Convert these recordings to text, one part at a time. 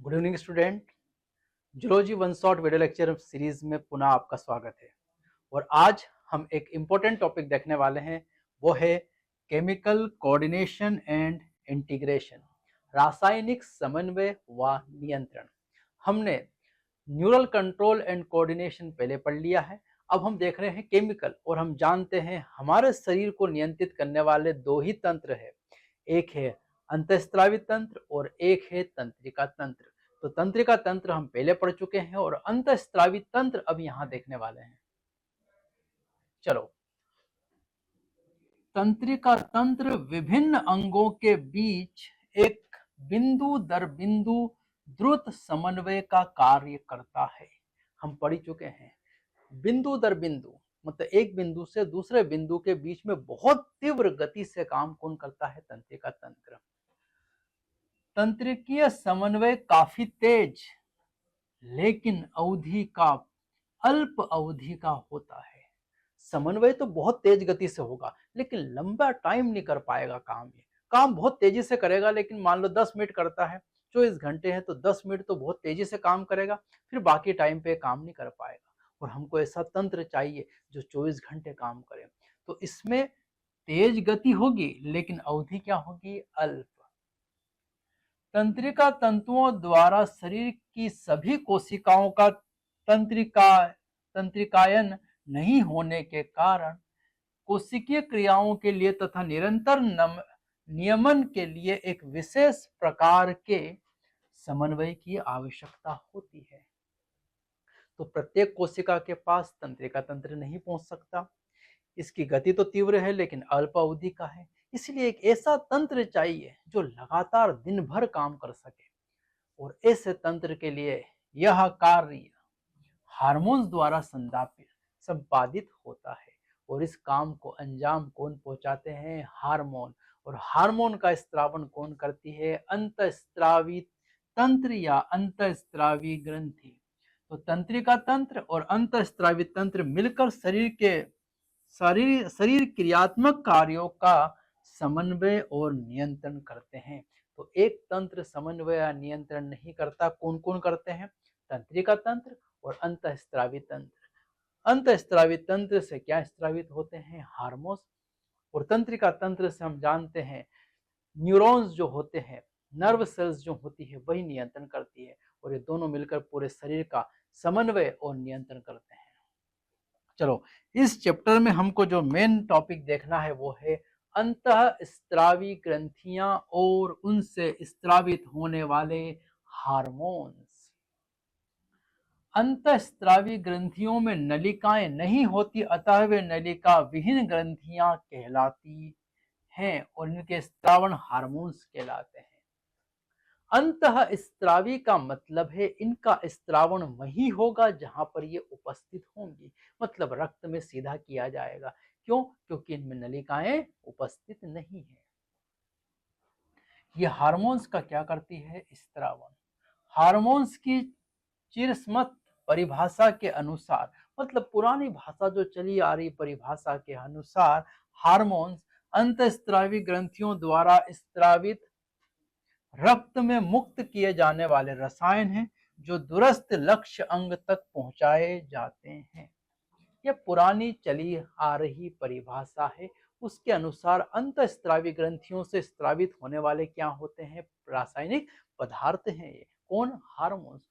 Good evening student. Zoology one shot video lecture series में पुनः आपका स्वागत है। और आज हम एक इम्पोर्टेंट टॉपिक देखने वाले हैं, वो है केमिकल कोऑर्डिनेशन एंड इंटीग्रेशन, रासायनिक समन्वय व नियंत्रण। हमने न्यूरल कंट्रोल एंड कोऑर्डिनेशन पहले पढ़ लिया है। अब हम देख रहे हैं केमिकल, और हम जानते हैं हमारे शरीर को नियंत्रित करने वाले दो ही तंत्र है, एक है अंतःस्रावी तंत्र और एक है तंत्रिका तंत्र। तो तंत्रिका तंत्र हम पहले पढ़ चुके हैं और अंतःस्रावी तंत्र अब यहां देखने वाले हैं। चलो, तंत्रिका तंत्र विभिन्न अंगों के बीच एक बिंदु दर बिंदु द्रुत समन्वय का कार्य करता है। हम पढ़ चुके हैं बिंदु दर बिंदु, मतलब एक बिंदु से दूसरे बिंदु के बीच में बहुत तीव्र गति से काम कौन करता है? तंत्रिका तंत्र। तंत्रिकीय समन्वय काफी तेज लेकिन अवधि का अल्प अवधि का होता है। समन्वय तो बहुत तेज गति से होगा लेकिन लंबा टाइम नहीं कर पाएगा काम। ये काम बहुत तेजी से करेगा, लेकिन मान लो 10 मिनट करता है, 24 घंटे हैं तो 10 मिनट तो बहुत तेजी से काम करेगा, फिर बाकी टाइम पे काम नहीं कर पाएगा। और हमको ऐसा तंत्र चाहिए जो 24 घंटे काम करे। तो इसमें तेज गति होगी लेकिन अवधि क्या होगी? अल्प। तंत्रिका तंतुओं द्वारा शरीर की सभी कोशिकाओं का तंत्रिकायन नहीं होने के कारण कोशिकीय क्रियाओं के लिए तथा निरंतर नियमन के लिए एक विशेष प्रकार के समन्वय की आवश्यकता होती है। तो प्रत्येक कोशिका के पास तंत्रिका तंत्र नहीं पहुंच सकता, इसकी गति तो तीव्र है लेकिन अल्प अवधि का है। इसलिए एक ऐसा तंत्र चाहिए जो लगातार दिन भर काम कर सके, और ऐसे तंत्र के लिए यह कार्य हार्मोन्स द्वारा संपादित होता है। और इस काम को अंजाम कौन पहुंचाते हैं? हार्मोन। और हार्मोन का स्त्रावन कौन करती है? अंतःस्रावी तंत्र या अंतःस्रावी ग्रंथि। तो तंत्रिका तंत्र और अंतःस्रावी तंत्र मिलकर शरीर क्रियात्मक कार्यों का समन्वय और नियंत्रण करते हैं। तो एक तंत्र समन्वय या नियंत्रण नहीं करता, कौन कौन करते हैं? तंत्रिका तंत्र और अंतःस्रावी तंत्र। अंतःस्रावी तंत्र से क्या स्रावित होते हैं? हार्मोन्स। और तंत्रिका तंत्र से हम जानते हैं न्यूरॉन्स जो होते हैं, नर्व सेल्स जो होती है, वही नियंत्रण करती है। और ये दोनों मिलकर पूरे शरीर का समन्वय और नियंत्रण करते हैं। चलो, इस चैप्टर में हमको जो मेन टॉपिक देखना है वो है अंतःस्रावी ग्रंथियां और उनसे स्रावित होने वाले हार्मोन्स। अंतःस्रावी ग्रंथियों में नलिकाएं नहीं होती, अतः वे नलिका विहीन ग्रंथियां कहलाती हैं और इनके स्त्रावण हार्मोन्स कहलाते हैं। अंतःस्रावी का मतलब है इनका स्त्रावण वही होगा जहां पर ये उपस्थित होंगी, मतलब रक्त में सीधा किया जाएगा। क्यों? क्योंकि इनमें नलिकाएं उपस्थित नहीं है। ये हार्मोन्स का क्या करती है? स्त्रावण। हार्मोन्स की चिरस्मृत परिभाषा के अनुसार, मतलब पुरानी भाषा जो चली आ रही परिभाषा के अनुसार, हार्मोन्स अंतःस्रावी ग्रंथियों द्वारा स्रावित रक्त में मुक्त किए जाने वाले रसायन हैं जो दूरस्थ लक्ष्य अंग तक पहुंचाए जाते हैं। यह पुरानी चली आ रही परिभाषा है। उसके अनुसार अंतःस्रावी ग्रंथियों से स्रावित होने वाले क्या होते हैं? रासायनिक पदार्थ हैं। ये कौन? हार्मोन्स।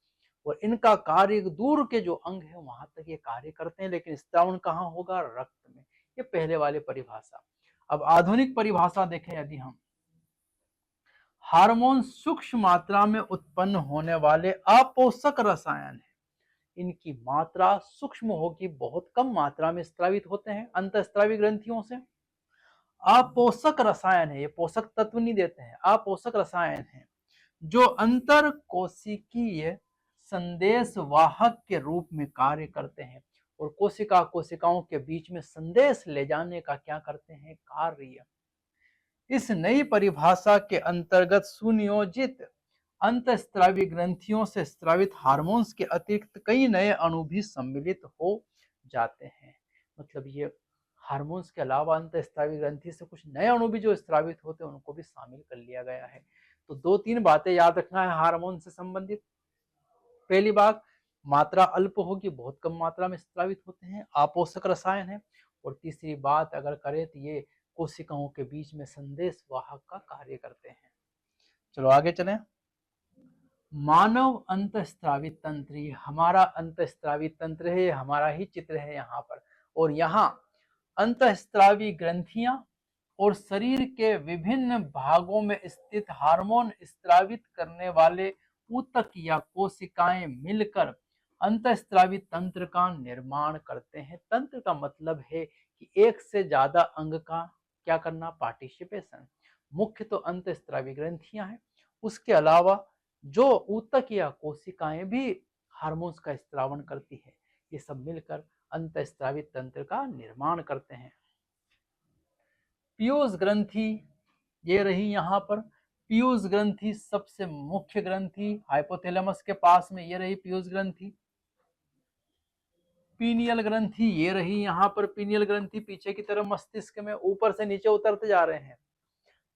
और इनका कार्य दूर के जो अंग है वहां तक ये कार्य करते हैं, लेकिन स्त्रावण कहाँ होगा? रक्त में। ये पहले वाली परिभाषा। अब आधुनिक परिभाषा देखें यदि हम, हार्मोन सूक्ष्म मात्रा में उत्पन्न होने वाले अपोषक रसायन है। इनकी मात्रा सूक्ष्म होगी, बहुत कम मात्रा में स्रावित होते हैं अंतःस्रावी ग्रंथियों से। अपोषक रसायन है, ये पोषक तत्व नहीं देते हैं, अपोषक रसायन है जो अंतर कोशिकीय संदेश वाहक के रूप में कार्य करते हैं और कोशिकाओं के बीच में संदेश ले जाने का क्या करते हैं? कार्य। इस नई परिभाषा के अंतर्गत सुनियोजित अंतःस्रावी ग्रंथियों से स्रावित हार्मोन्स के अतिरिक्त कई नए अणु भी सम्मिलित हो जाते हैं। मतलब ये हार्मोन्स के अलावा अंतःस्रावी ग्रंथि से कुछ नए अणु भी जो स्रावित होते हैं उनको भी शामिल कर लिया गया है। तो 2-3 बातें याद रखना है हार्मोन से संबंधित। पहली बात, मात्रा अल्प होगी, बहुत कम मात्रा में स्रावित होते हैं, अपोषक रसायन है। और तीसरी बात अगर करें तो ये कोशिकाओं के बीच में संदेश वाहक का कार्य करते हैं। चलो आगे चलें। मानव अंतःस्रावी तंत्र, ये हमारा अंतःस्रावी तंत्र है, ये हमारा ही चित्र है यहाँ पर। और यहाँ अंतःस्रावी ग्रंथियां और शरीर के विभिन्न भागों में स्थित हार्मोन स्रावित करने वाले ऊतक या कोशिकाएं मिलकर अंतःस्रावी तंत्र का निर्माण करते हैं। तंत्र का मतलब है कि एक से ज्यादा अंग का क्या करना, पार्टिसिपेशन। मुख्य तो अंतःस्रावी ग्रंथियां हैं, उसके अलावा जो ऊतक या कोशिकाएं भी हार्मोन्स का स्रावण करती है, ये सब मिलकर अंतःस्रावी तंत्र का निर्माण करते हैं। पीयूष ग्रंथि ये रही यहाँ पर। पीयूष ग्रंथि सबसे मुख्य ग्रंथि हाइपोथैलेमस के पास में, ये रही पीयूष ग्रंथि। पीनियल ग्रंथि ये रही यहाँ पर। पीनियल ग्रंथि पीछे की तरफ मस्तिष्क में ऊपर से नीचे उतरते जा रहे हैं।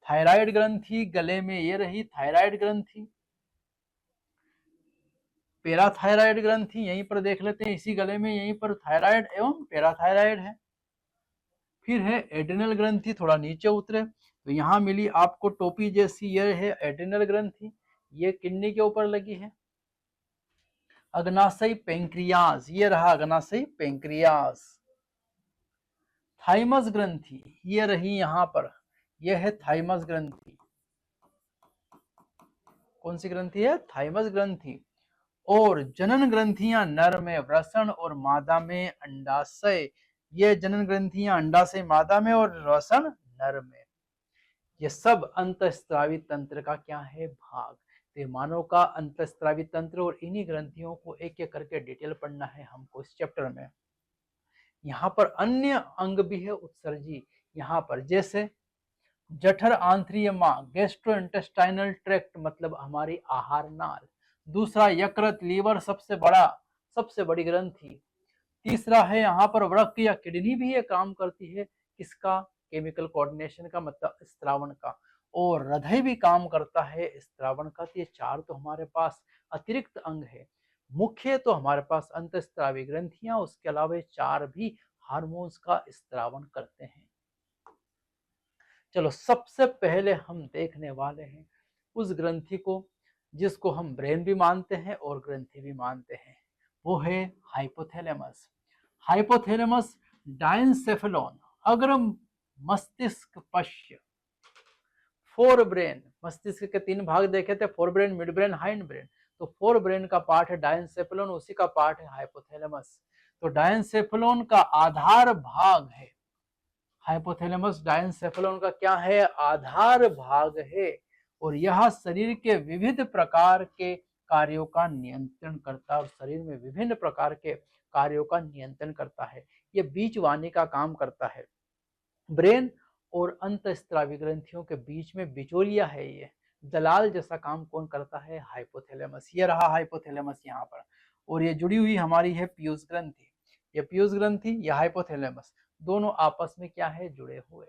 थायराइड ग्रंथि गले में, ये रही थायराइड ग्रंथि। पैराथायराइड ग्रंथि यहीं पर देख लेते हैं, इसी गले में यहीं पर थायराइड एवं पैराथायराइड है। फिर है एड्रिनल ग्रंथि, थोड़ा नीचे उतरे तो यहाँ मिली आपको टोपी जैसी, ये है एड्रिनल ग्रंथि, ये किडनी के ऊपर लगी है। अग्नाशयी पेंक्रियाज, ये रहा अग्नाशयी पेंक्रियाज। थाइमस ग्रंथि ये रही यहाँ पर, यह है थाइमस ग्रंथि। कौन सी ग्रंथि है, थाइमस ग्रंथि। और जनन ग्रंथियां नर में वृषण और मादा में अंडाशय, ये जनन ग्रंथियां अंडाशय मादा में और वृषण नर में। ये सब अंतःस्रावी तंत्र का क्या है, भाग। तो मानव का अंतःस्रावी तंत्र और इन्हीं ग्रंथियों को एक एक करके डिटेल पढ़ना है हमको इस चैप्टर में। यहाँ पर अन्य अंग भी है उत्सर्जी, यहाँ पर जैसे जठर आंत्रिय मां, गैस्ट्रो इंटेस्टाइनल ट्रैक्ट मतलब हमारी आहार नाल। दूसरा यकृत, लीवर सबसे बड़ी ग्रंथि। तीसरा है यहाँ पर वृक्क या किडनी भी ये काम करती है, किसका, केमिकल कोऑर्डिनेशन का, मतलब स्त्रावण का। और हृदय भी काम करता है स्त्रावण का। तो ये चार तो हमारे पास अतिरिक्त अंग है। मुख्य तो हमारे पास अंतःस्रावी ग्रंथियां, उसके अलावा चार भी हार्मोन्स का स्त्रावण करते हैं। चलो सबसे पहले हम देखने वाले हैं उस ग्रंथि को जिसको हम ब्रेन भी मानते हैं और ग्रंथि भी मानते हैं, वो है हाइपोथैलेमस। हाइपोथैलेमस डायनसेफेलॉन अग्र मस्तिष्क पश्य, फोर ब्रेन, मस्तिष्क के 3 भाग देखे थे, fore brain, mid brain, hind brain. तो फोर ब्रेन का पार्ट है डायनसेफेलॉन, उसी का पार्ट है हाइपोथैलेमस। तो डायनसेफेलॉन का आधार भाग है हाइपोथैलेमस, डायनसेफेलॉन का क्या है, आधार भाग है। और यह शरीर के विविध प्रकार के कार्यों का नियंत्रण करता है, और शरीर में विभिन्न प्रकार के कार्यों का नियंत्रण करता है। ये बीच वाहिनी का काम करता है। ब्रेन और अंतःस्रावी ग्रंथियों के बीच में बिचौलिया है, ये दलाल जैसा काम कौन करता है, हाइपोथैलेमस। ये रहा हाइपोथैलेमस यहाँ पर। और ये जुड़ी हुई हमारी है पीयूष ग्रंथि। ये पीयूष ग्रंथि, या हाइपोथैलेमस, दोनों आपस में क्या है, जुड़े हुए।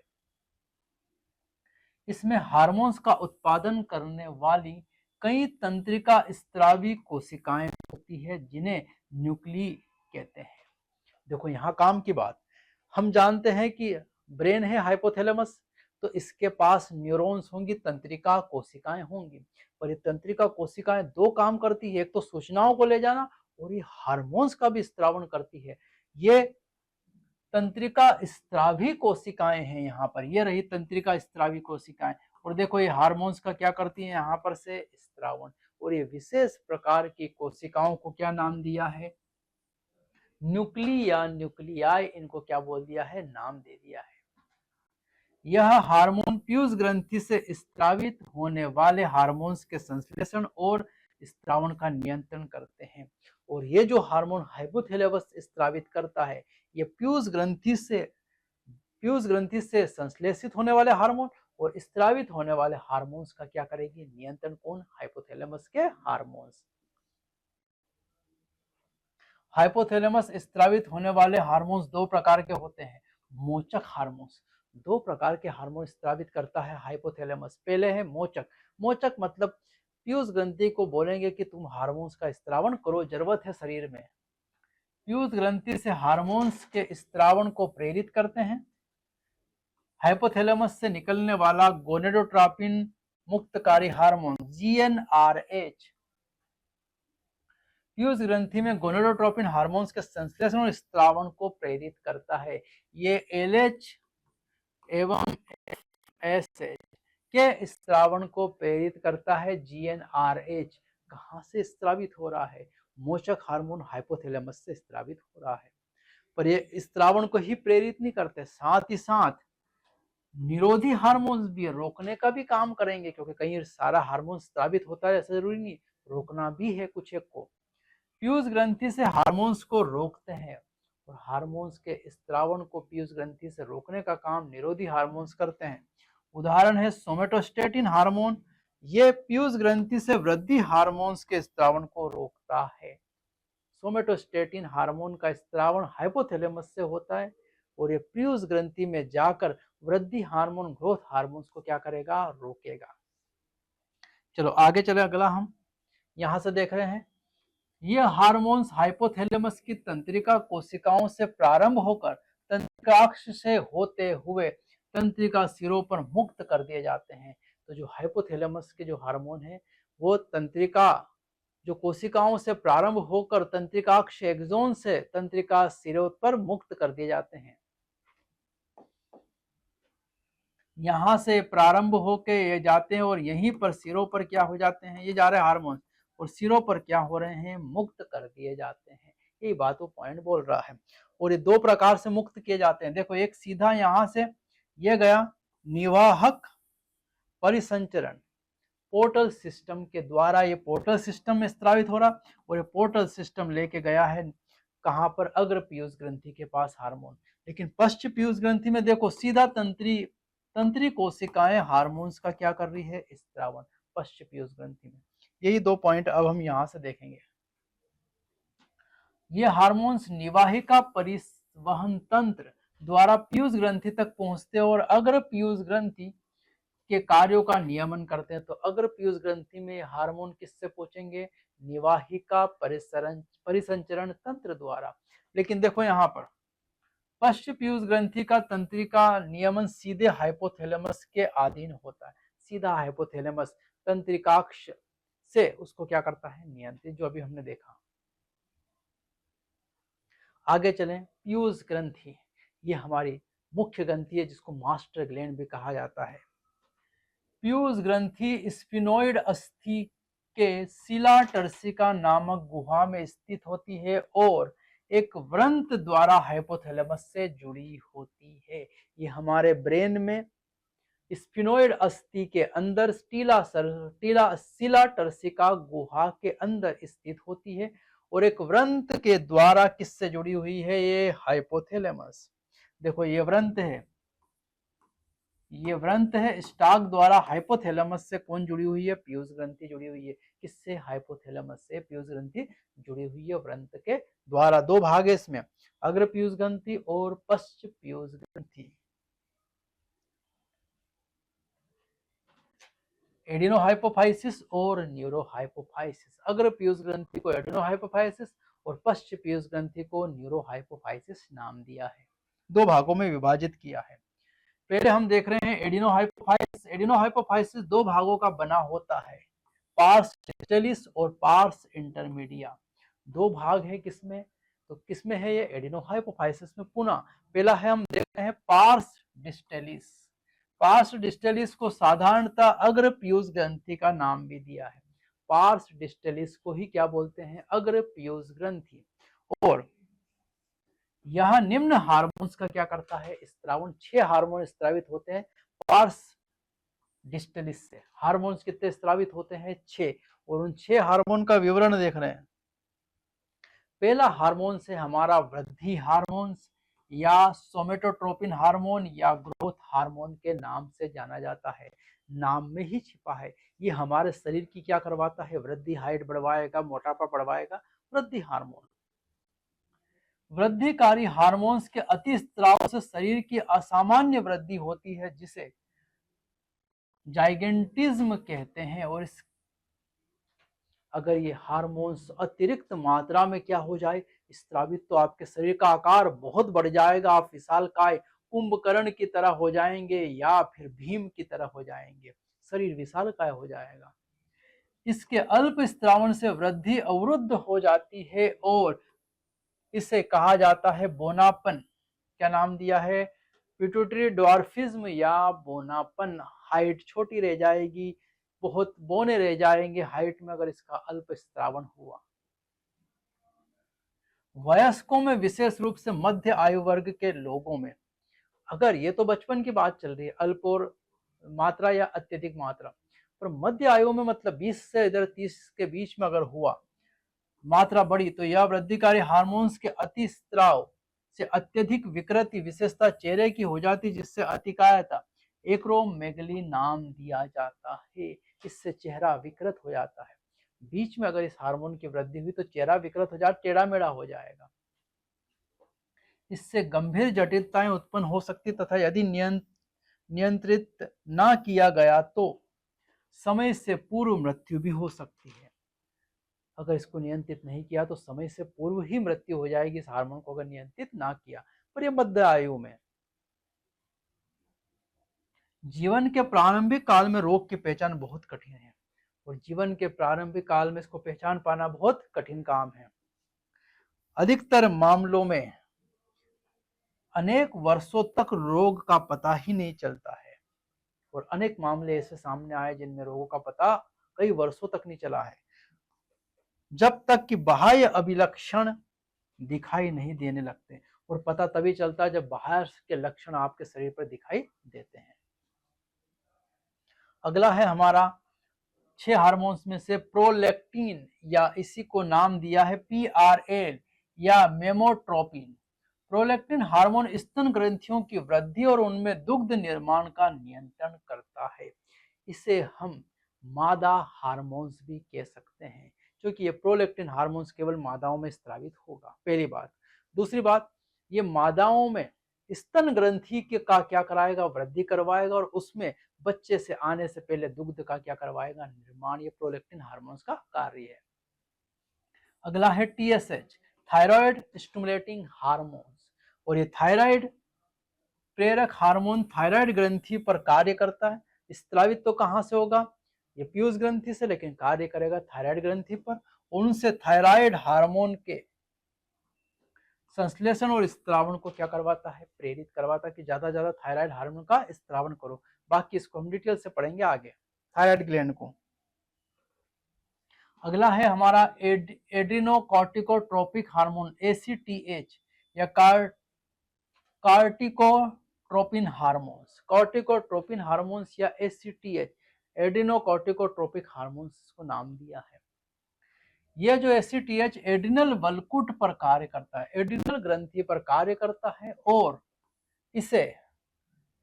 इसमें हार्मोन्स का उत्पादन करने वाली कई तंत्रिका स्रावी कोशिकाएं होती है, जिन्हें न्यूक्ली कहते हैं। देखो यहाँ काम की बात, हम जानते हैं कि ब्रेन है हाइपोथैलेमस, तो इसके पास न्यूरॉन्स होंगी, तंत्रिका कोशिकाएं होंगी। पर ये तंत्रिका कोशिकाएं 2 काम करती है, एक तो सूचनाओं को ले जाना, और ये हार्मोन्स का भी स्रावण करती है। ये तंत्रिका स्रावी कोशिकाएं हैं यहाँ पर, ये रही तंत्रिका स्रावी कोशिकाएं। और देखो ये हार्मोन्स का क्या करती हैं, यहाँ पर से स्रावण। और ये विशेष प्रकार की कोशिकाओं को क्या नाम दिया है, न्यूक्ली या न्यूक्लियाई, इनको क्या बोल दिया है, नाम दे दिया है। यह हार्मोन पीयूष ग्रंथि से स्रावित होने वाले हार्मोन्स के संश्लेषण और स्त्रावण का नियंत्रण करते हैं। और ये जो हार्मोन हाइपोथैलेमस स्रावित करता है, ये पीयूष ग्रंथि से संश्लेषित होने वाले हार्मोन और स्रावित होने वाले हार्मोन्स का क्या करेगी, नियंत्रण कौन, हाइपोथैलेमस के हार्मोन्स। हाइपोथैलेमस स्रावित होने वाले हार्मोन्स 2 प्रकार के होते हैं, मोचक हार्मोन्स। दो प्रकार के हार्मोन स्रावित करता है हाइपोथैलेमस। पहले है मोचक। मोचक मतलब पीयूष ग्रंथि को बोलेंगे कि तुम हार्मोन्स का स्त्रावण करो, जरूरत है शरीर में। पीयूष ग्रंथि से हार्मोन्स के स्त्रावण को प्रेरित करते हैं। हाइपोथैलेमस से निकलने वाला गोनेडोट्रोपिन मुक्तकारी हार्मोन जीएनआरएच पीयूष ग्रंथि में गोनेडोट्रोपिन हार्मोन्स के संश्लेषण और स्त्रावण को प्रेरित करता है। ये एलएच एवं एफएसएच के स्त्रावण को प्रेरित करता है। जीएनआरएच कहाँ से स्त्रावित हो रहा है? मोचक हार्मोन हाइपोथैलेमस से स्त्रावित हो रहा है। पर ये स्त्रावण को ही प्रेरित नहीं करते, साथ ही साथ निरोधी हार्मोन्स भी रोकने का भी काम करेंगे, क्योंकि कहीं सारा हार्मोन स्त्रावित होता है ऐसा जरूरी नहीं, रोकना भी है कुछ एक को। पीयूष ग्रंथि से हार्मोन्स को रोकते हैं और हार्मोन्स के स्त्रावण को पीयूष ग्रंथि से रोकने का काम निरोधी हार्मोन्स करते हैं। उदाहरण है सोमेटोस्टेटिन हार्मोन। ये पीयूष ग्रंथि से वृद्धि हार्मोन्स के स्त्रावण को रोकता है। सोमेटोस्टेटिन हार्मोन का स्त्रावण हाइपोथैलेमस से होता है और ये पीयूष ग्रंथि में जाकर वृद्धि हार्मोन, ग्रोथ हार्मोन्स को क्या करेगा? रोकेगा। चलो आगे चले, अगला हम यहां से देख रहे हैं। ये हार्मोन्स हाइपोथैलेमस की तंत्रिका कोशिकाओं से प्रारंभ होकर तंत्रिकाक्ष से होते हुए तंत्रिका सिरों पर मुक्त कर दिए जाते हैं। तो जो हाइपोथैलेमस के जो हार्मोन है वो तंत्रिका जो कोशिकाओं से प्रारंभ होकर तंत्रिकाक्ष एक्सोन से तंत्रिका सिरों पर मुक्त कर दिए जाते हैं। यहाँ से प्रारंभ होके ये जाते हैं और यहीं पर सिरों पर क्या हो जाते हैं? ये जा रहे हैं हार्मोन और सिरों पर क्या हो रहे हैं? मुक्त कर दिए जाते हैं। यही बात वो पॉइंट बोल रहा है। और ये दो प्रकार से मुक्त किए जाते हैं। देखो, एक सीधा यहाँ से ये गया निवाहक परिसंचरण, पोर्टल सिस्टम के द्वारा ये पोर्टल सिस्टम में स्त्रावित हो रहा और ये पोर्टल सिस्टम लेके गया है कहां पर? अग्र पीयूष ग्रंथि के पास हार्मोन। लेकिन पश्च पीयूष ग्रंथि में देखो सीधा तंत्री कोशिकाएं हार्मोन्स का क्या कर रही है? स्त्रावण, पश्च पीयूष ग्रंथि में। यही दो पॉइंट अब हम यहां से देखेंगे। ये हार्मोन्स निवाहिका परिवहन तंत्र द्वारा पीयूष ग्रंथि तक पहुंचते और अग्र पीयूष ग्रंथि के कार्यों का नियमन करते हैं। तो अग्र पीयूष ग्रंथि में हार्मोन किससे पहुंचेंगे? निवाहिका परिसंचरण तंत्र द्वारा। लेकिन देखो यहाँ पर पश्च पीयूष ग्रंथि का तंत्रिका नियमन सीधे हाइपोथैलेमस के अधीन होता है। सीधा हाइपोथैलेमस तंत्रिकाक्ष से उसको क्या करता है? नियंत्रित, जो अभी हमने देखा। आगे चलें, पीयूष ग्रंथि ये हमारी मुख्य ग्रंथि है जिसको मास्टर ग्लैंड भी कहा जाता है। पीयूष ग्रंथि स्फिनोइड अस्थि के शिला टर्सिका नामक गुहा में स्थित होती है और एक व्रंत द्वारा हाइपोथैलेमस से जुड़ी होती है। ये हमारे ब्रेन में स्फिनोइड अस्थि के अंदर शिला टर्सिका गुहा के अंदर स्थित होती है और एक व्रंत के द्वारा किससे जुड़ी हुई है? ये हाइपोथैलेमस। देखो ये व्रंत है, ये व्रंत है स्टाक द्वारा हाइपोथैलेमस से कौन जुड़ी हुई है? पीयूष ग्रंथि जुड़ी हुई है। किससे? हाइपोथैलेमस से पीयूष ग्रंथि जुड़ी हुई है व्रंत के द्वारा। दो भाग है इसमें, अग्र पीयूष ग्रंथि और पश्च पीयूष ग्रंथि। एडिनोहाइपोफाइसिस और न्यूरोहाइपोफाइसिस। अग्र पीयूष ग्रंथि को एडिनोहाइपोफाइसिस और पश्च पीयूष ग्रंथि को न्यूरोहाइपोफाइसिस नाम दिया है। दो भागों में विभाजित किया है। पहले हम देख रहे हैं एडिनोहाइपोफाइसिस। एडिनोहाइपोफाइसिस दो भागों का बना होता है, पार्स डिस्टलिस और पार्स इंटरमीडिया। दो भाग है किसमें? तो किसमें है ये? एडिनोहाइपोफाइसिस में। पुनः पहला है, हम देख रहे हैं पार्स डिस्टलिस। पार्स डिस्टलिस को साधारणतः अग्र पीयूष ग्रंथि का नाम भी दिया है। पार्स डिस्टलिस को ही क्या बोलते हैं? अग्र पीयूष ग्रंथि। और यह निम्न हार्मोन्स का क्या करता है? स्त्रावण। 6 हार्मोन स्त्रावित होते हैं पार्स डिस्टलिस से। हार्मोन्स कितने स्त्रावित होते हैं? 6। और उन 6 हार्मोन का विवरण देख रहे हैं। पहला हार्मोन से हमारा वृद्धि हार्मोन्स या सोमेटोट्रोपिन हार्मोन या ग्रोथ हार्मोन के नाम से जाना जाता है। नाम में ही छिपा है। ये हमारे शरीर की क्या करवाता है? वृद्धि, हाइट बढ़वाएगा, मोटापा बढ़वाएगा, वृद्धि हार्मोन। वृद्धिकारी हार्मोन्स के अति स्राव से शरीर की असामान्य वृद्धि होती है जिसे जाइगेंटिज्म कहते हैं। और इस अगर ये हार्मोन्स अतिरिक्त मात्रा में क्या हो जाए स्रावित, तो आपके शरीर का आकार बहुत बढ़ जाएगा, आप विशालकाय कुंभकर्ण की तरह हो जाएंगे या फिर भीम की तरह हो जाएंगे, शरीर विशालकाय हो जाएगा। इसके अल्प स्त्रावण से वृद्धि अवरुद्ध हो जाती है और इसे कहा जाता है बोनापन। क्या नाम दिया है? पिट्यूटरी ड्वार्फिज्म या बोनापन। हाइट छोटी रह जाएगी, बहुत बोने रह जाएंगे हाइट में अगर इसका अल्प स्त्रावण हुआ। वयस्कों में विशेष रूप से मध्य आयु वर्ग के लोगों में, अगर ये तो बचपन की बात चल रही है अल्प और मात्रा या अत्यधिक मात्रा, पर मध्य आयु में मतलब 20 से इधर 30 के बीच में अगर हुआ मात्रा बड़ी, तो यह वृद्धिकारी हार्मोन्स के अति स्त्राव से अत्यधिक विकृति विशेषता चेहरे की हो जाती, जिससे अतिकायता एक्रोमेगली नाम दिया जाता है। इससे चेहरा विकृत हो जाता है। बीच में अगर इस हार्मोन की वृद्धि हुई तो चेहरा विकृत हो जाए, टेढ़ा मेढ़ा हो जाएगा। इससे गंभीर जटिलताएं उत्पन्न हो सकती तथा यदि नियंत्रित ना किया गया तो समय से पूर्व मृत्यु भी हो सकती है। अगर इसको नियंत्रित नहीं किया तो समय से पूर्व ही मृत्यु हो जाएगी इस हार्मोन को अगर नियंत्रित ना किया। पर यह मध्य आयु में। जीवन के प्रारंभिक काल में रोग की पहचान बहुत कठिन है और जीवन के प्रारंभिक काल में इसको पहचान पाना बहुत कठिन काम है। अधिकतर मामलों में अनेक वर्षों तक रोग का पता ही नहीं चलता है और अनेक मामले ऐसे सामने आए जिनमें रोगों का पता कई वर्षों तक नहीं चला है, जब तक कि बाह्य अभिलक्षण दिखाई नहीं देने लगते। और पता तभी चलता है जब बाहर के लक्षण आपके शरीर पर दिखाई देते हैं। अगला है हमारा 6 हार्मोन्स में से प्रोलैक्टिन, या इसी को नाम दिया है PRL या मेमोट्रोपिन। प्रोलैक्टिन हार्मोन स्तन ग्रंथियों की वृद्धि और उनमें दुग्ध निर्माण का नियंत्रण करता है। इसे हम मादा हार्मोन्स भी कह सकते हैं, क्योंकि ये प्रोलैक्टिन हार्मोन्स केवल मादाओं में स्रावित होगा, पहली बात। दूसरी बात, ये मादाओं में स्तन ग्रंथि के का क्या कराएगा? वृद्धि करवाएगा और उसमें बच्चे से आने से पहले दुग्ध का क्या करवाएगा? निर्माण। ये प्रोलैक्टिन हार्मोन्स का कार्य है। अगला है TSH, थायराइड स्टिमुलेटिंग हार्मोन्स। और ये थायराइड प्रेरक हार्मोन थायराइड ग्रंथि पर कार्य करता है। स्रावित तो कहां से होगा? ये पीयूष ग्रंथि से, लेकिन कार्य करेगा थायराइड ग्रंथि पर। उनसे थायराइड हार्मोन के संश्लेषण और स्त्रावण को क्या करवाता है? प्रेरित करवाता है कि ज्यादा ज्यादा थायराइड हार्मोन का स्त्रावण करो। बाकी इसको हम डिटेल से पढ़ेंगे आगे, थायराइड ग्लैंड को। अगला है हमारा एड्रिनोकॉर्टिकोट्रोपिक हार्मोन ACTH या कार्टिकोट्रोपिन हार्मोन्स। कॉर्टिकोट्रोपिन हार्मोन्स या ACTH एड्रिनोकॉर्टिकोट्रोपिक हार्मोन्स को नाम दिया है। यह जो ACTH एड्रिनल वल्कुट पर कार्य करता है, एड्रिनल ग्रंथि पर कार्य करता है और इसे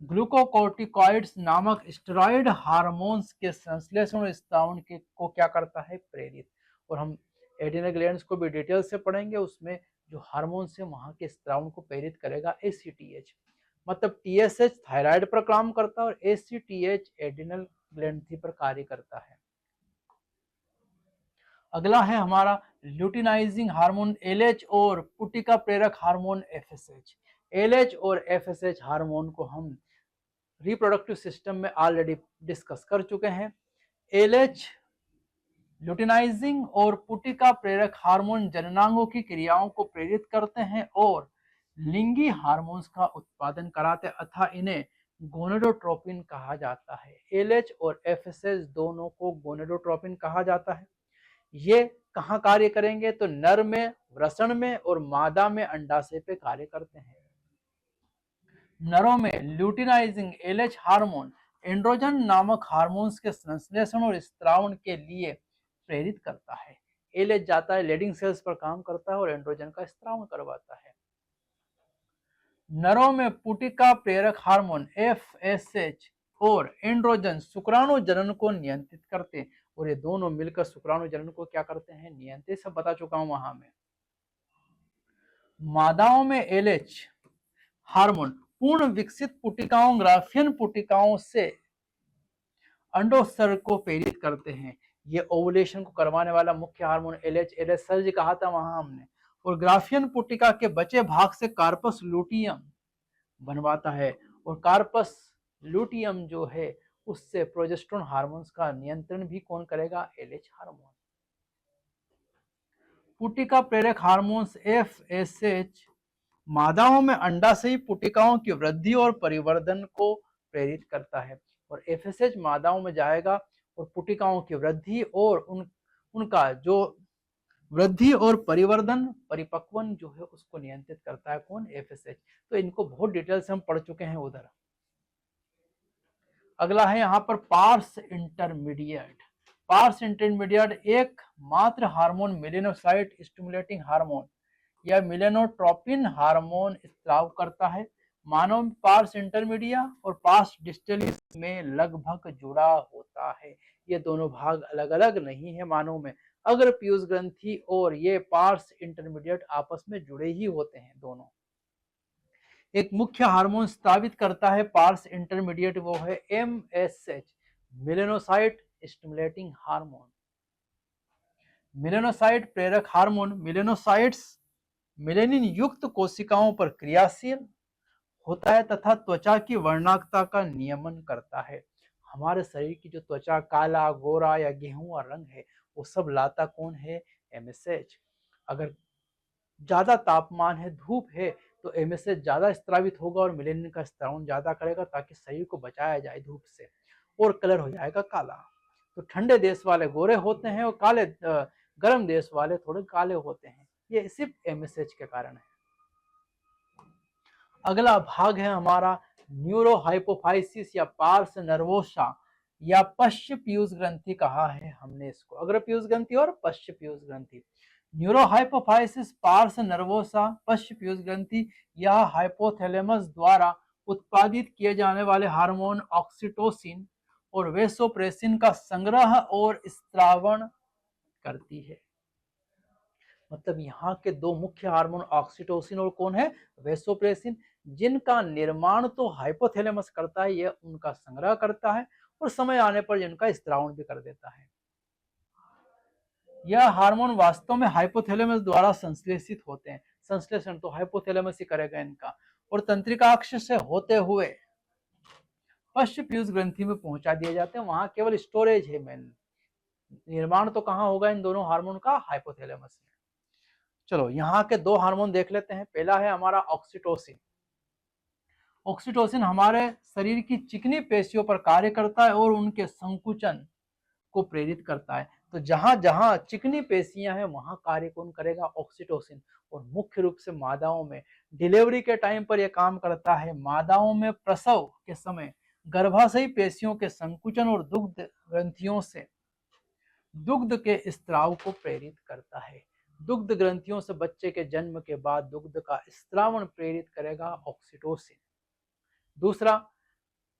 ग्लूकोकोर्टिकॉइड्स नामक स्टेरॉइड हार्मोन्स के संश्लेषण और स्त्रावण के को क्या करता है? प्रेरित। और हम एड्रिनल ग्लैंड्स को भी डिटेल से पढ़ेंगे, उसमें जो हार्मोन्स है वहां के स्त्रावण को प्रेरित करेगा ACTH। मतलब TSH थायराइड पर काम करता है और ACTH एड्रिनल ग्लैंड पर कार्य करता है। अगला है हमारा ल्यूटिनाइजिंग हार्मोन LH और पुटिका प्रेरक हार्मोन FSH। LH और FSH हार्मोन को हम रिप्रोडक्टिव सिस्टम में ऑलरेडी डिस्कस कर चुके हैं। LH ल्यूटिनाइजिंग और पुटिका प्रेरक हार्मोन जननांगों की क्रियाओं को प्रेरित करते हैं और लिंगी हार्मोन्स का उत्पादन कराते हैं, अतः इन्हें गोनेडोट्रोपिन कहा जाता है। LH और FSH दोनों को गोनेडोट्रोपिन कहा जाता है। ये कहाँ कार्य करेंगे? तो नर में वृषण में और मादा में अंडाशय पे कार्य करते हैं। नरों में ल्यूटिनाइजिंग LH हार्मोन एंड्रोजन नामक हार्मोन्स के संश्लेषण और स्त्रावण के लिए प्रेरित करता है। LH जाता है लेडिंग सेल्स पर काम करता है और एंड्रोजन का स्त्रावण करवाता है। नरों में पुटिका प्रेरक हार्मोन FSH और एंड्रोजन शुक्राणु जनन को नियंत्रित करते हैं और ये दोनों मिलकर शुक्राणु जनन को क्या करते हैं? नियंत्रित। सब बता चुका हूं वहां में। मादाओं में एलएच हार्मोन पूर्ण विकसित पुटिकाओं ग्राफियन पुटिकाओं से अंडोत्सर्ग को प्रेरित करते हैं। ये ओवुलेशन को करवाने वाला मुख्य हार्मोन एलएच सर्ज कहा था वहां हमने। और ग्राफियन पुटिका के बचे भाग से कार्पस लूटियम बनवाता है और कार्पस लूटियम जो है उससे प्रोजेस्टेरोन हार्मोन्स का नियंत्रण भी कौन करेगा? LH hormone. पुटिका प्रेरक हार्मोन्स एफएसएच मादाओं में अंडाशयी पुटिकाओं की वृद्धि और परिवर्धन को प्रेरित करता है और एफएसएच मादाओं में जाएगा और पुटिकाओं की वृद्धि और उनका जो वृद्धि और परिवर्धन परिपक्वन जो है उसको नियंत्रित करता है कौन? एफएसएच। तो इनको बहुत डिटेल से हम पढ़ चुके हैं उधर। अगला है यहाँ पर पार्स इंटरमीडिएट। पार्स इंटरमीडिएट एक मात्र हार्मोन मेलेनोसाइट स्टिमुलेटिंग हार्मोन या मिलेनोट्रोपिन हार्मोन स्त्राव करता है। मानव पार्स इंटरमीडिया और पार्स डिस्टलिस में लगभग जुड़ा होता है। ये दोनों भाग अलग अलग नहीं है मानव में। अग्र पीयूष ग्रंथि और ये पार्स इंटरमीडिएट आपस में जुड़े ही होते हैं दोनों। एक मुख्य हार्मोन स्त्रावित करता है पार्स इंटरमीडिएट, वो है MSH melanocyte stimulating hormone. Melanocyte प्रेरक हार्मोन मिलेनोसाइट्स मिलेनिन युक्त कोशिकाओं पर क्रियाशील होता है तथा त्वचा की वर्णाक्ता का नियमन करता है। हमारे शरीर की जो त्वचा काला, गोरा या गेहुआ रंग है वो सब लाता कौन है? एमएसएच। अगर ज्यादा तापमान है, धूप है, तो एमएसएच ज्यादा स्त्रावित होगा और मिलेनिन का स्त्रावन ज्यादा करेगा ताकि शरीर को बचाया जाए धूप से, और कलर हो जाएगा काला। तो ठंडे देश वाले गोरे होते हैं और काले गर्म देश वाले थोड़े काले होते हैं। ये सिर्फ एमएसएच के कारण है। अगला भाग है हमारा न्यूरोहाइपोफाइसिस या पार्स नर्वोसा या पश्च पीयूष ग्रंथि कहा है हमने इसको। अग्र पीयूष ग्रंथि और पश्च पीयूष ग्रंथि। न्यूरोहाइपोफाइसिस पार्स नर्वोसा पश्च पीयूष ग्रंथि या हाइपोथैलेमस द्वारा उत्पादित किए जाने वाले हार्मोन ऑक्सीटोसिन और वेसोप्रेसिन का संग्रह और स्त्रावण करती है। मतलब यहाँ के दो मुख्य हार्मोन ऑक्सीटोसिन और कौन है? वेसोप्रेसिन, जिनका निर्माण तो हाइपोथैलेमस करता है, यह उनका संग्रह करता है और समय आने पर जिनका स्त्रावण भी कर देता है। यह हार्मोन वास्तव में हाइपोथैलेमस द्वारा संश्लेषित होते हैं। संश्लेषण तो हाइपोथैलेमस ही करेगा इनका, और तंत्रिकाक्ष से होते हुए पश्च पीयूष ग्रंथि में पहुंचा दिए जाते हैं। वहां केवल स्टोरेज है, मेन निर्माण तो कहाँ होगा इन दोनों हार्मोन का? हाइपोथैलेमस में। चलो यहाँ के दो हार्मोन देख लेते हैं। पहला है हमारा ऑक्सीटोसिन। ऑक्सीटोसिन हमारे शरीर की चिकनी पेशियों पर कार्य करता है और उनके संकुचन को प्रेरित करता है। तो जहां जहां चिकनी पेशियां हैं वहां कार्य कौन करेगा? ऑक्सीटोसिन। और मुख्य रूप से मादाओं में डिलीवरी के टाइम पर यह काम करता है। मादाओं में प्रसव के समय गर्भाशयी पेशियों के संकुचन और दुग्ध ग्रंथियों से दुग्ध के स्त्राव को प्रेरित करता है। दुग्ध ग्रंथियों से बच्चे के जन्म के बाद दुग्ध का स्त्रावण प्रेरित करेगा ऑक्सीटोसिन। दूसरा,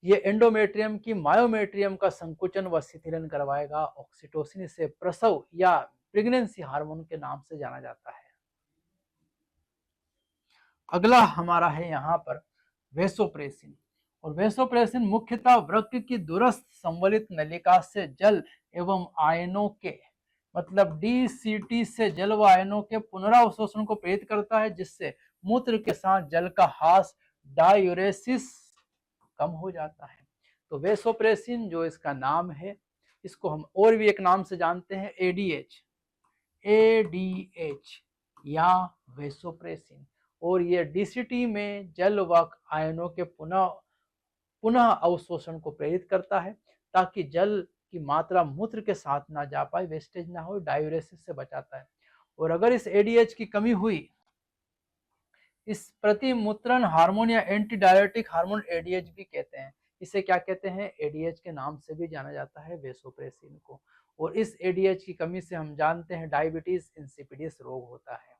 ये एंडोमेट्रियम की मायोमेट्रियम का संकुचन व शिथिलन करवाएगा ऑक्सीटोसिन। इसे प्रसव या प्रेगनेंसी हार्मोन के नाम से जाना जाता है। अगला हमारा है यहाँ पर वेसोप्रेसिन। और वेसोप्रेसिन मुख्यतः वृक्क की दूरस्थ संवलित नलिका से जल एवं आयनों के, मतलब डीसीटी से जल व आयनों के पुनरावशोषण को प्रेरित करता है, जिससे मूत्र के साथ जल का ह्रास डायूरेसिस कम हो जाता है। तो वेसोप्रेसिन जो इसका नाम है, इसको हम और भी एक नाम से जानते हैं, एडीएच या वेसोप्रेसिन। और ये डीसीटी में जल व आयनों के पुनः अवशोषण को प्रेरित करता है ताकि जल की मात्रा मूत्र के साथ ना जा पाए, वेस्टेज ना हो, डायूरेसिस से बचाता है। और अगर इस एडीएच की कमी हुई, इस प्रतिमूत्रण हार्मोन या एंटी डायरेटिक हार्मोन एडीएच भी कहते हैं, इसे क्या कहते हैं? एडीएच के नाम से भी जाना जाता है वेसोप्रेसिन को। और इस एडीएच की कमी से हम जानते हैं डायबिटीज इंसिपिडिस रोग होता है।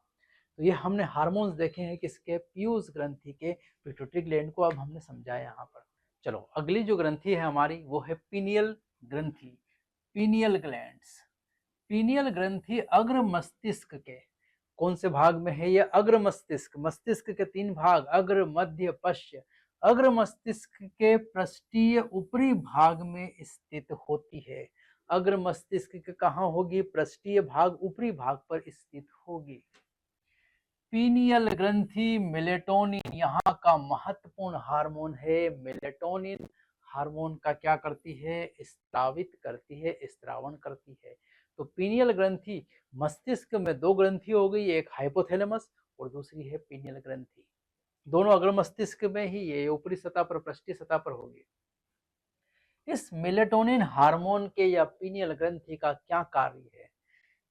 तो ये हमने हार्मोन्स देखे हैं किसके? पीयूष ग्रंथि के, पिट्यूटरी ग्लैंड को अब हमने समझा यहाँ पर। चलो अगली जो ग्रंथि है हमारी वो है पीनियल ग्रंथि, पीनियल ग्लैंड्स। पीनियल ग्रंथि अग्र मस्तिष्क के कौन से भाग में है ये? अग्र मस्तिष्क। मस्तिष्क के 3 भाग, अग्र, मध्य, पश्च। अग्र मस्तिष्क के पृष्ठीय ऊपरी भाग में स्थित होती है। अग्र मस्तिष्क के कहाँ होगी? पृष्ठीय भाग, ऊपरी भाग पर स्थित होगी। पीनियल ग्रंथि मेलेटोनिन यहाँ का महत्वपूर्ण हार्मोन है। मेलेटोनिन हार्मोन का क्या करती है? स्त्रावित करती है, स्त्रावण करती है। तो पीनियल ग्रंथि, मस्तिष्क में 2 ग्रंथि हो गई, एक हाइपोथैलेमस और दूसरी है पीनियल ग्रंथि। दोनों अग्र मस्तिष्क में ही ये ऊपरी सतह पर, पृष्ठीय सतह पर होगी। इस मेलेटोनिन हार्मोन के या पीनियल ग्रंथि का क्या कार्य है?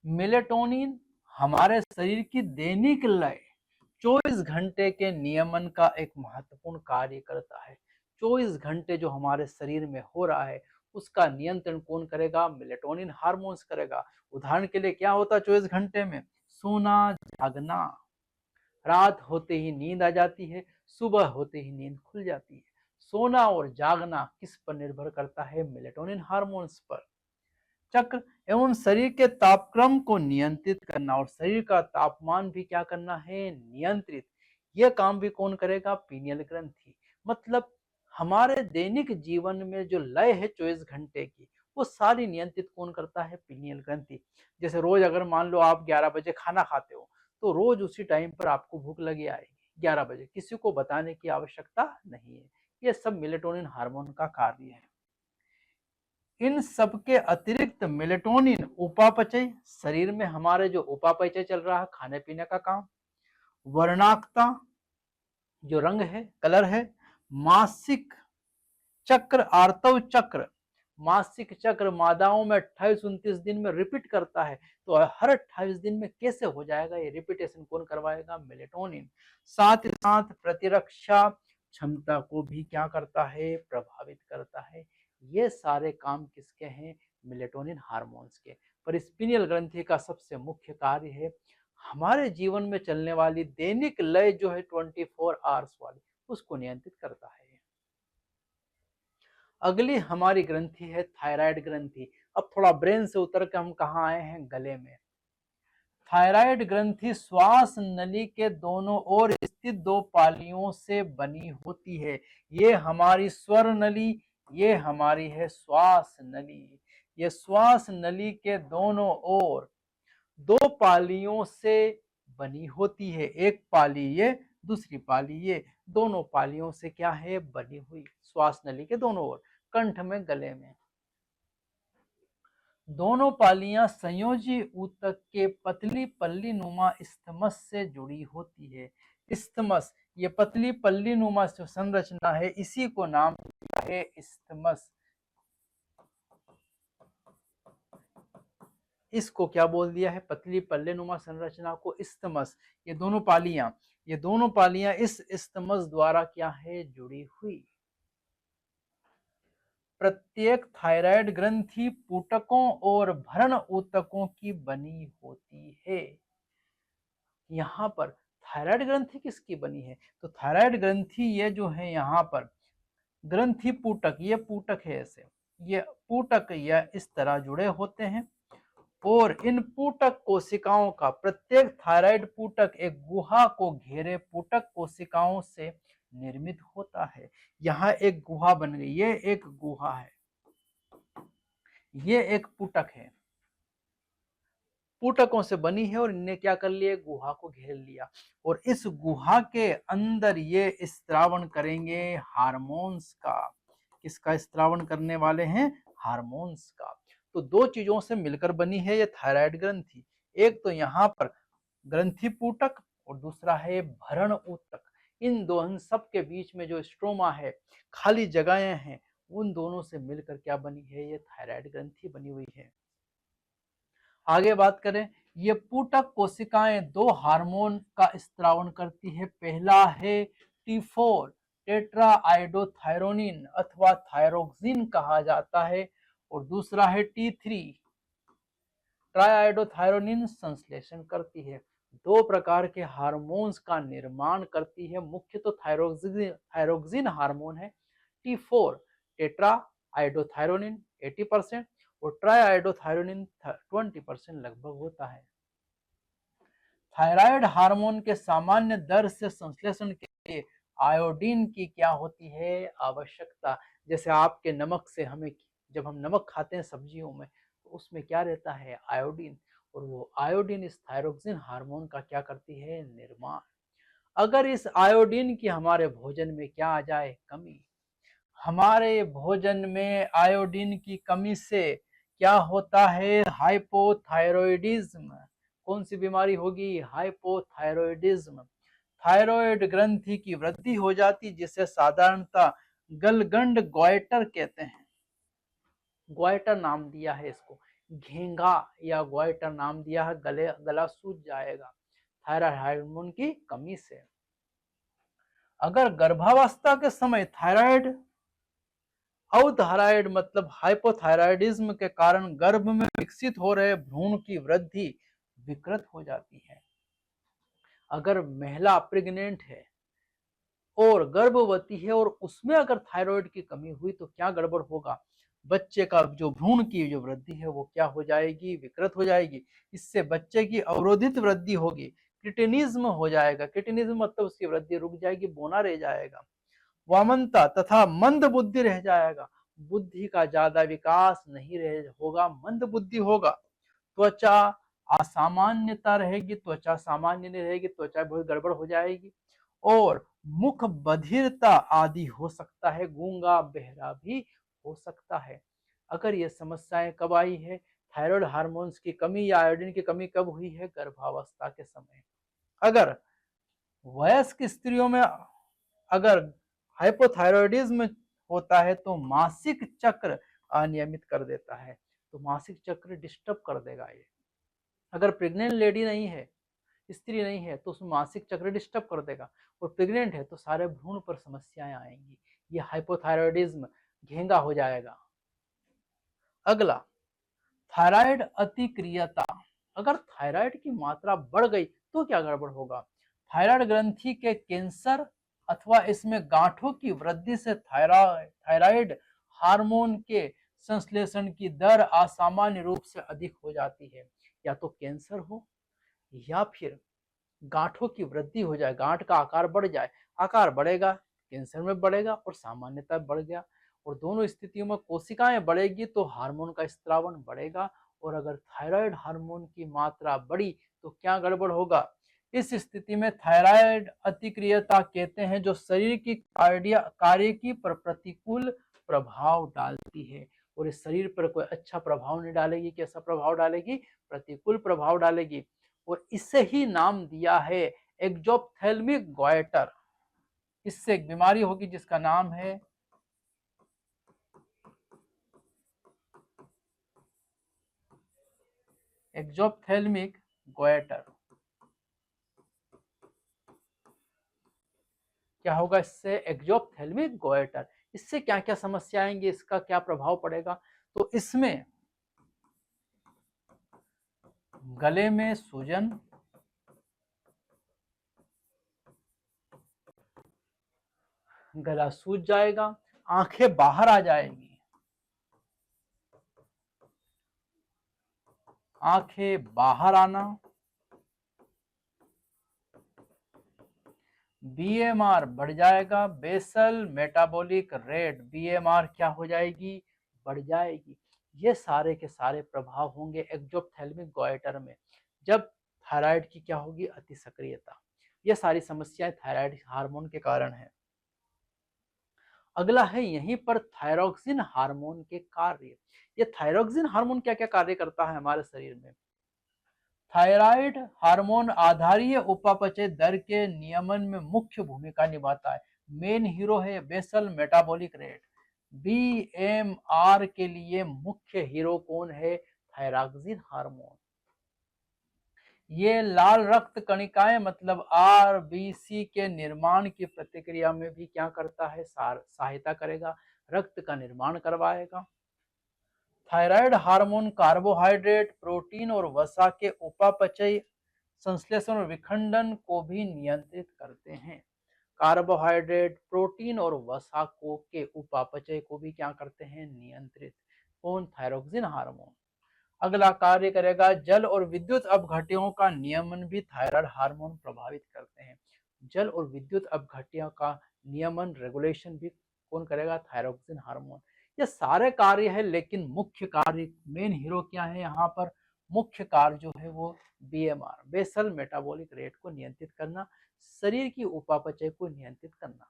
मेलेटोनिन हमारे शरीर की दैनिक लय 24 घंटे के नियमन का एक महत्वपूर्ण कार्य करता है। 24 घंटे जो हमारे शरीर में हो रहा है उसका नियंत्रण कौन करेगा? मेलेटोनिन हार्मोन्स करेगा। उदाहरण के लिए क्या होता है 24 घंटे में? सोना, जागना। रात होते ही नींद आ जाती है, सुबह होते ही नींद खुल जाती है। सोना और जागना किस पर निर्भर करता है? मेलेटोनिन हार्मोन्स पर। चक्र एवं शरीर के तापक्रम को नियंत्रित करना और शरीर का तापमान भी क्या करना है? नियंत्रित। यह काम भी कौन करेगा? पीनियल ग्रंथि। मतलब हमारे दैनिक जीवन में जो लय है 24 घंटे की, वो सारी नियंत्रित कौन करता है? पीनियल ग्रंथि। जैसे रोज अगर मान लो आप 11 बजे खाना खाते हो, तो रोज उसी टाइम पर आपको भूख लगी आएगी 11 बजे, किसी को बताने की आवश्यकता नहीं है। ये सब मेलेटोनिन हार्मोन का कार्य है। इन सब के अतिरिक्त मेलेटोनिन उपापचय, शरीर में हमारे जो उपापचय चल रहा है, खाने पीने का काम, वर्णाक्ता जो रंग है, कलर है, मासिक चक्र, आर्तव चक्र, मासिक चक्र मादाओं में 28-29 दिन में रिपीट करता है, तो हर 28 दिन में कैसे हो जाएगा? ये रिपीटेशन कौन करवाएगा? मेलेटोनिन। साथ ही साथ प्रतिरक्षा क्षमता को भी क्या करता है? प्रभावित करता है। ये सारे काम किसके हैं? मेलेटोनिन हार्मोन्स के। पर स्पिनियल ग्रंथि का सबसे मुख्य कार्य है हमारे जीवन में चलने वाली दैनिक लय जो है 24 आवर्स वाली, उसको नियंत्रित करता है। अगली हमारी ग्रंथि है थायराइड ग्रंथि। अब थोड़ा ब्रेन से उतर के हम कहाँ आए हैं? गले में। थायराइड ग्रंथि श्वास नली के दोनों ओर स्थित 2 पालियों से बनी होती है। ये हमारी स्वर नली, ये हमारी है श्वास नली। ये श्वास नली के दोनों ओर 2 पालियों से बनी होती है। एक पाली ये, दूसरी पाली ये, दोनों पालियों से क्या है? बनी हुई। श्वास नली के दोनों ओर, कंठ में, गले में। दोनों पालियां संयोजी ऊतक के पतली पल्ली नुमा इस्थमस से जुड़ी होती है। इस्थमस, ये पतली पल्ली नुमा जो संरचना है, इसी को नाम दिया है इस्थमस। इसको क्या बोल दिया है? पतली पल्ले नुमा संरचना को इस्थमस। ये दोनों पालियां इस इस्थमस द्वारा क्या है? जुड़ी हुई। प्रत्येक थायराइड ग्रंथि पुटकों और भ्रण ऊतकों की बनी होती है। यहाँ पर थायराइड ग्रंथि किसकी बनी है? तो थायराइड ग्रंथि ये जो है यहाँ पर ग्रंथि पुटक, ये पुटक है ऐसे, ये पुटक या इस तरह जुड़े होते हैं और इन पुटक कोशिकाओं का प्रत्येक थायराइड पुटक एक गुहा को घेरे पुटक कोशिकाओं से निर्मित होता है। यहाँ एक गुहा बन गई, ये एक गुहा है, ये एक पुटक है, पुटकों से बनी है और इनने क्या कर लिया? गुहा को घेर लिया और इस गुहा के अंदर ये स्त्रावण करेंगे हार्मोन्स का। किसका स्त्रावण करने वाले हैं? हार्मोन्स का। तो 2 चीजों से मिलकर बनी है ये थायराइड ग्रंथि। एक तो यहाँ पर ग्रंथि पुटक और दूसरा है भरण ऊतक। इन दोनों सब के बीच में जो स्ट्रोमा है, खाली जगहें हैं, उन दोनों से मिलकर क्या बनी है? ये थायराइड ग्रंथि बनी हुई है। आगे बात करें, ये पुटक कोशिकाएं 2 हार्मोन का स्त्रावण करती है। पहला है T4, टेट्रा आइडोथायरोनिन अथवा थायरोक्सिन कहा जाता है और दूसरा है T3, ट्राइआइडोथायरोनिन संश्लेषण करती है। 2 प्रकार के हार्मोन्स का निर्माण करती है। मुख्य तो थायरोक्सिन हार्मोन है। T4 टेट्रा आइडोथायरोनिन 80% और ट्राइआइडोथायरोनिन 20% लगभग होता है। थायराइड हार्मोन के सामान्य दर से संश्लेषण के लिए आयोडीन की क्या होती है आवश्यकता। जैसे आपके नमक से हमें, जब हम नमक खाते हैं सब्जियों में, तो उसमें क्या रहता है आयोडीन, और वो आयोडीन इस थायरोक्सिन हार्मोन का क्या करती है निर्माण। अगर इस आयोडीन की हमारे भोजन में क्या आ जाए कमी, हमारे भोजन में आयोडीन की कमी से क्या होता है हाइपोथायरॉयडिज्म। कौन सी बीमारी होगी हाइपोथायरॉयडिज्म। थायराइड ग्रंथि की वृद्धि हो जाती जिसे साधारणतः गलगंड ग्वाइटर कहते हैं। ग्वाइटर नाम दिया है इसको, घेंगा या ग्वाइटर नाम दिया है, गला सूज जाएगा थायराइड हार्मोन की कमी से। अगर गर्भावस्था के समय थायराइड अवथायराइड मतलब हाइपोथायराइडिज्म के कारण गर्भ में विकसित हो रहे भ्रूण की वृद्धि विकृत हो जाती है। अगर महिला प्रेग्नेंट है और गर्भवती है और उसमें अगर थायराइड की कमी हुई तो क्या गड़बड़ होगा, बच्चे का जो भ्रूण की जो वृद्धि है वो क्या हो जाएगी विकृत हो जाएगी। इससे बच्चे की अवरोधित वृद्धि होगी, क्रिटिनिज्म हो जाएगा। क्रिटिनिज्म मतलब उसकी वृद्धि रुक जाएगी, बोना रह जाएगा। वामनता तथा मंद बुद्धि रह जाएगा, बुद्धि का ज्यादा विकास नहीं रह होगा, मंद बुद्धि होगा। त्वचा असामान्यता रहेगी, त्वचा सामान्य नहीं रहेगी, त्वचा बहुत गड़बड़ हो जाएगी और मुख बधिरता आदि हो सकता है, गूंगा बहरा भी हो सकता है। अगर ये समस्याएं कब आई है, थायराइड हार्मोन्स की कमी या आयोडीन की कमी कब हुई है, गर्भावस्था के समय। अगर वयस्क स्त्रियों में अगर हाइपोथायरॉयडिज्म होता है तो मासिक चक्र अनियमित कर देता है, तो मासिक चक्र डिस्टर्ब कर देगा ये। अगर प्रेग्नेंट लेडी नहीं है, स्त्री नहीं है, तो उसमें मासिक चक्र डिस्टर्ब कर देगा, और प्रेग्नेंट है तो सारे भ्रूण पर समस्याएं आएंगी, ये हाइपोथायरॉयडिज्म घेंगा हो जाएगा। अगला थायराइड अतिक्रियता। अगर थायराइड की मात्रा बढ़ गई तो क्या गड़बड़ होगा, थायराइड ग्रंथि के कैंसर अथवा इसमें गांठों की वृद्धि से थायराइड हार्मोन के संश्लेषण की दर असामान्य रूप से अधिक हो जाती है। या तो कैंसर हो या फिर गांठों की वृद्धि हो जाए, गांठ का आकार बढ़ जाए, आकार बढ़ेगा कैंसर में बढ़ेगा और सामान्यतः बढ़ गया, और दोनों स्थितियों में कोशिकाएं बढ़ेगी तो हार्मोन का स्त्रावण बढ़ेगा, और अगर थायराइड हार्मोन की मात्रा बढ़ी तो क्या गड़बड़ होगा। इस स्थिति में थायराइड अतिक्रियता कहते हैं, जो शरीर की कार्य की पर प्रतिकूल प्रभाव डालती है, और इस शरीर पर कोई अच्छा प्रभाव नहीं डालेगी। कैसा प्रभाव डालेगी, प्रतिकूल प्रभाव डालेगी, और इसे ही नाम दिया है एक्जोप्थेल्मिक गॉयटर। इससे एक बीमारी होगी जिसका नाम है एक्जोप्थेल्मिक गॉयटर। क्या होगा इससे, एक्जोप्थेल्मिक गॉयटर। इससे क्या क्या समस्या आएंगी, इसका क्या प्रभाव पड़ेगा, तो इसमें गले में सूजन, गला सूज जाएगा, आंखें बाहर आ जाएंगी, आंखें बाहर आना, बीएमआर बढ़ जाएगा, बेसल मेटाबॉलिक रेट, बीएमआर क्या हो जाएगी, बढ़ जाएगी। ये सारे के सारे प्रभाव होंगे एक्जोप्थेल्मिक गॉयटर में, जब थायराइड की क्या होगी अति सक्रियता। ये सारी समस्याएं थायराइड हार्मोन के कारण है। अगला है यहीं पर थायरोक्सिन हार्मोन के कार्य। ये थायरोक्सिन हार्मोन क्या क्या कार्य करता है हमारे शरीर में। थायराइड हार्मोन आधारीय उपापचय दर के नियमन में मुख्य भूमिका निभाता है। मेन हीरो है बेसल मेटाबॉलिक रेट। बीएमआर के लिए मुख्य हीरो कौन है, थायरोक्सिन हार्मोन। ये लाल रक्त कणिकाएं मतलब आरबीसी के निर्माण की प्रतिक्रिया में भी क्या करता है, सहायता करेगा, रक्त का निर्माण करवाएगा। थायराइड हार्मोन कार्बोहाइड्रेट, प्रोटीन और वसा के उपापचय, संश्लेषण और विखंडन को भी नियंत्रित करते हैं। कार्बोहाइड्रेट, प्रोटीन और वसा को के उपापचय को भी क्या करते हैं, नियंत्रित। कौन, थायरोक्सिन हार्मोन। अगला कार्य करेगा जल और विद्युत अपघट्यों का नियमन भी थायराइड हार्मोन प्रभावित करते हैं। जल और विद्युत अपघट्यों का नियमन रेगुलेशन भी कौन करेगा? Thyroxine hormone. ये सारे कार्य है, लेकिन मुख्य कार्य मेन हीरो क्या है यहाँ पर? मुख्य कार्य जो है वो बीएमआर बेसल मेटाबॉलिक रेट को नियंत्रित करना, शरीर की उपापचय को नियंत्रित करना।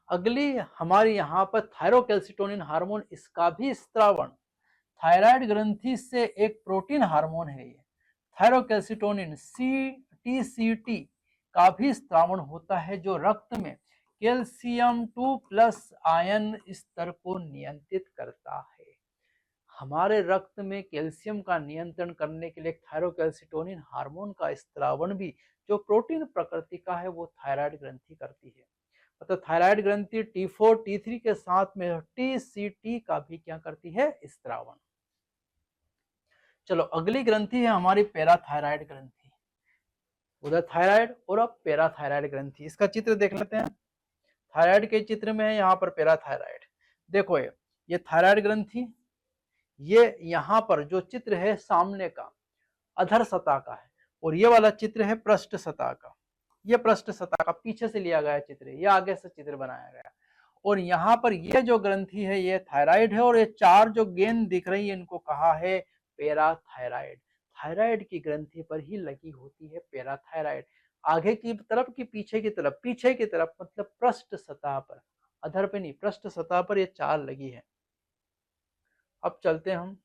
अगली हमारी यहाँ पर थायरोकैल्सिटोनिन हार्मोन, इसका भी स्त्रावण थायराइड ग्रंथि से एक प्रोटीन हार्मोन है। ये थायरोकैल्सिटोनिन टीसीटी का भी स्त्रावण होता है, जो रक्त में कैल्शियम 2+ आयन स्तर को नियंत्रित करता है। हमारे रक्त में कैल्शियम का नियंत्रण करने के लिए थायरोकैल्सिटोनिन हार्मोन का स्त्रावण भी, जो प्रोटीन प्रकृति का है, वो थायराइड ग्रंथि करती है। मतलब थायराइड ग्रंथि T4 T3 के साथ में TCT का भी क्या करती है? स्त्रावण। चलो अगली ग्रंथि है हमारी पैराथायराइड ग्रंथि। उधर थायराइड और अब पैराथायराइड ग्रंथि, इसका चित्र देख लेते हैं। थायराइड के चित्र में है यहाँ पर पैराथायराइड। देखो ये थायराइड ग्रंथि, ये यहाँ पर जो चित्र है सामने का अधर सतह का है, और ये वाला चित्र है पृष्ठ सतह का। ये पृष्ठ सतह का पीछे से लिया गया चित्र है, ये आगे से चित्र बनाया गया। और यहाँ पर ये जो ग्रंथि है ये थायराइड है, और ये चार जो गेंद दिख रही है इनको कहा है पैराथायराइड। थायराइड की ग्रंथि पर ही लगी होती है पैराथायराइड। आगे की तरफ की पीछे की तरफ? पीछे की तरफ, मतलब पृष्ठ सतह पर, अधर पे नहीं, पृष्ठ सतह पर ये चार लगी है। अब चलते हम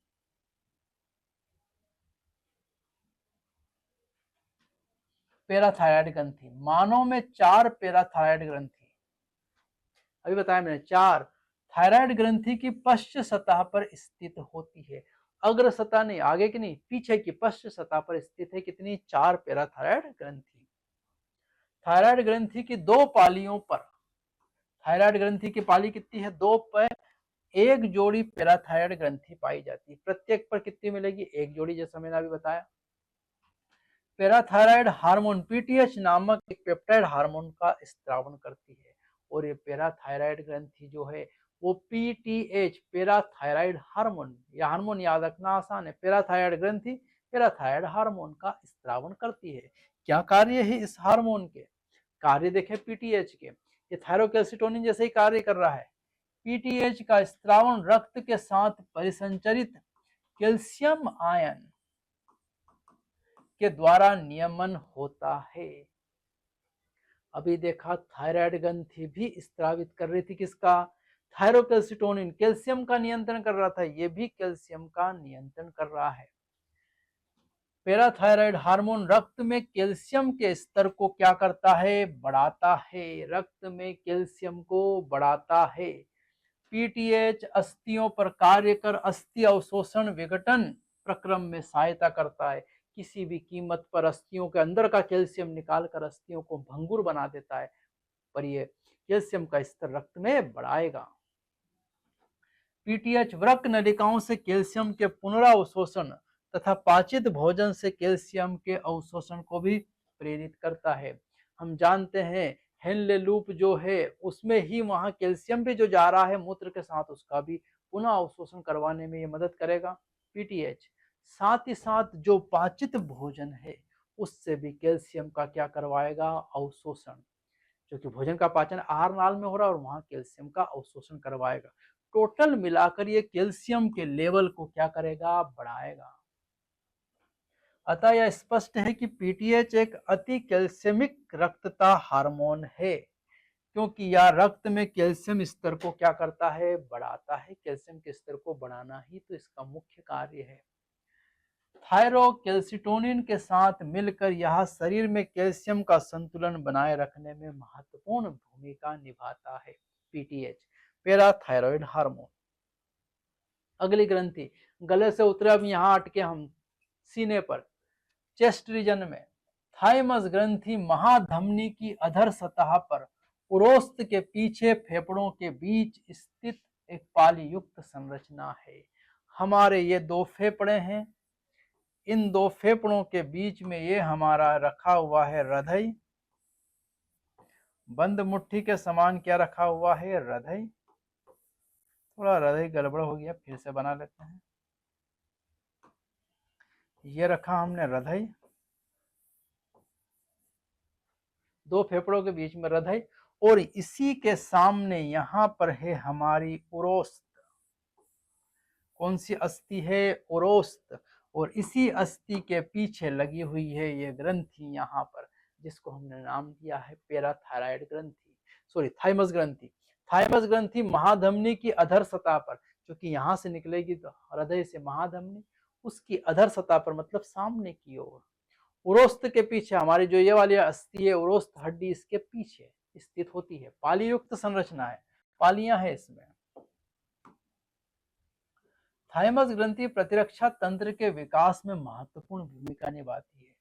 पैराथायराइड ग्रंथि। मानव में 4 पैराथायराइड ग्रंथि, अभी बताया मैंने 4 थायराइड ग्रंथि की पश्च सतह पर स्थित होती है। अग्र सतह नहीं, आगे की नहीं, पीछे की पश्च सतह पर स्थित है। कितनी? 4 पैराथायराइड ग्रंथि। थायराइड ग्रंथि की 2 पालियों पर, थायराइड ग्रंथि की पाली कितनी है? 2 पर एक जोड़ी पैराथायराइड ग्रंथि पाई जाती है। प्रत्येक पर कितनी मिलेगी? एक जोड़ी, जैसा मैंने अभी बताया। पैराथायराइड हार्मोन पीटीएच नामक एक पेप्टाइड हार्मोन का स्त्रावण करती है, और ये पैराथायराइड ग्रंथि जो है वो पीटीएच पैराथायराइड हार्मोन, यह हार्मोन याद रखना आसान है। पैराथायराइड ग्रंथि पैराथायराइड हार्मोन का स्त्रावण करती है। क्या कार्य है इस हार्मोन के? कार्य देखें पीटीएच के, ये थायरोकैल्सिटोनिन जैसे ही कार्य कर रहा है। पीटीएच का स्त्रावण रक्त के साथ परिसंचरित कैल्शियम आयन के द्वारा नियमन होता है। अभी देखा थायराइड ग्रंथि भी स्त्रावित कर रही थी किसका? थायरोकैल्सिटोनिन, कैल्शियम का नियंत्रण कर रहा था, ये भी कैल्शियम का नियंत्रण कर रहा है। पैराथायराइड हार्मोन रक्त में कैल्शियम के स्तर को क्या करता है? बढ़ाता है। रक्त में कैल्शियम को बढ़ाता है। पीटीएच अस्थियों पर कार्य कर अस्थि अवशोषण विघटन प्रक्रम में सहायता करता है। किसी भी कीमत पर अस्थियों के अंदर का कैल्शियम निकालकर अस्थियों को भंगुर बना देता है, पर ये कैल्शियम का स्तर रक्त में बढ़ाएगा। पीटीएच वृक्क नलिकाओं से कैल्शियम के पुनरावशोषण तथा पाचित भोजन से कैल्शियम के अवशोषण को भी प्रेरित करता है। हम जानते हैं हेनले लूप जो है उसमें ही वहां कैल्शियम भी जो जा रहा है मूत्र के साथ, उसका भी पुनः अवशोषण करवाने में ये मदद करेगा पीटीएच। साथ ही साथ जो पाचित भोजन है उससे भी कैल्शियम का क्या करवाएगा? अवशोषण, क्योंकि भोजन का पाचन आहार नाल में हो रहा है और वहां कैल्शियम का अवशोषण करवाएगा। टोटल मिलाकर ये कैल्शियम के लेवल को क्या करेगा? बढ़ाएगा। अतः यह स्पष्ट है कि पीटीएच एक अति कैल्शियमिक रक्तता हार्मोन है, क्योंकि यह रक्त में कैल्शियम स्तर को क्या करता है? बढ़ाता है। कैल्शियम के स्तर को बढ़ाना ही तो इसका मुख्य कार्य है। थायरोकैल्सिटोनिन के साथ मिलकर यह शरीर में कैल्शियम का संतुलन बनाए रखने में महत्वपूर्ण भूमिका निभाता है। PTH parathyroid hormone. अगली ग्रंथि गले से उतरे, अब यहाँ अटके हम सीने पर, चेस्ट रीजन में। थाइमस ग्रंथि महाधमनी की अधर सतह पर उरोस्त के पीछे फेफड़ों के बीच स्थित एक पाली युक्त संरचना है। हमारे ये 2 फेफड़े हैं, इन 2 फेफड़ों के बीच में ये हमारा रखा हुआ है हृदय। बंद मुट्ठी के समान क्या रखा हुआ है? हृदय। थोड़ा हृदय गड़बड़ हो गया, फिर से बना लेते हैं। ये रखा हमने हृदय, दो फेफड़ों के बीच में हृदय, और इसी के सामने यहां पर है हमारी उरोस्त। कौन सी अस्थि है? उरोस्त। और इसी अस्थि के पीछे लगी हुई है ये ग्रंथि यहाँ पर, जिसको हमने नाम दिया है पैराथायराइड ग्रंथि, सॉरी थाइमस ग्रंथि। थाइमस ग्रंथि महाधमनी की अधर सतह पर, क्योंकि यहाँ से निकलेगी तो हृदय से महाधमनी, उसकी अधर सतह पर मतलब सामने की ओर। उरोस्त के पीछे हमारी जो ये वाली अस्थि है, उरोस्त हड्डी, इसके पीछे स्थित होती है। पालीयुक्त संरचना है, पालियां है इसमें। थाइमस ग्रंथि प्रतिरक्षा तंत्र के विकास में महत्वपूर्ण भूमिका निभाती है,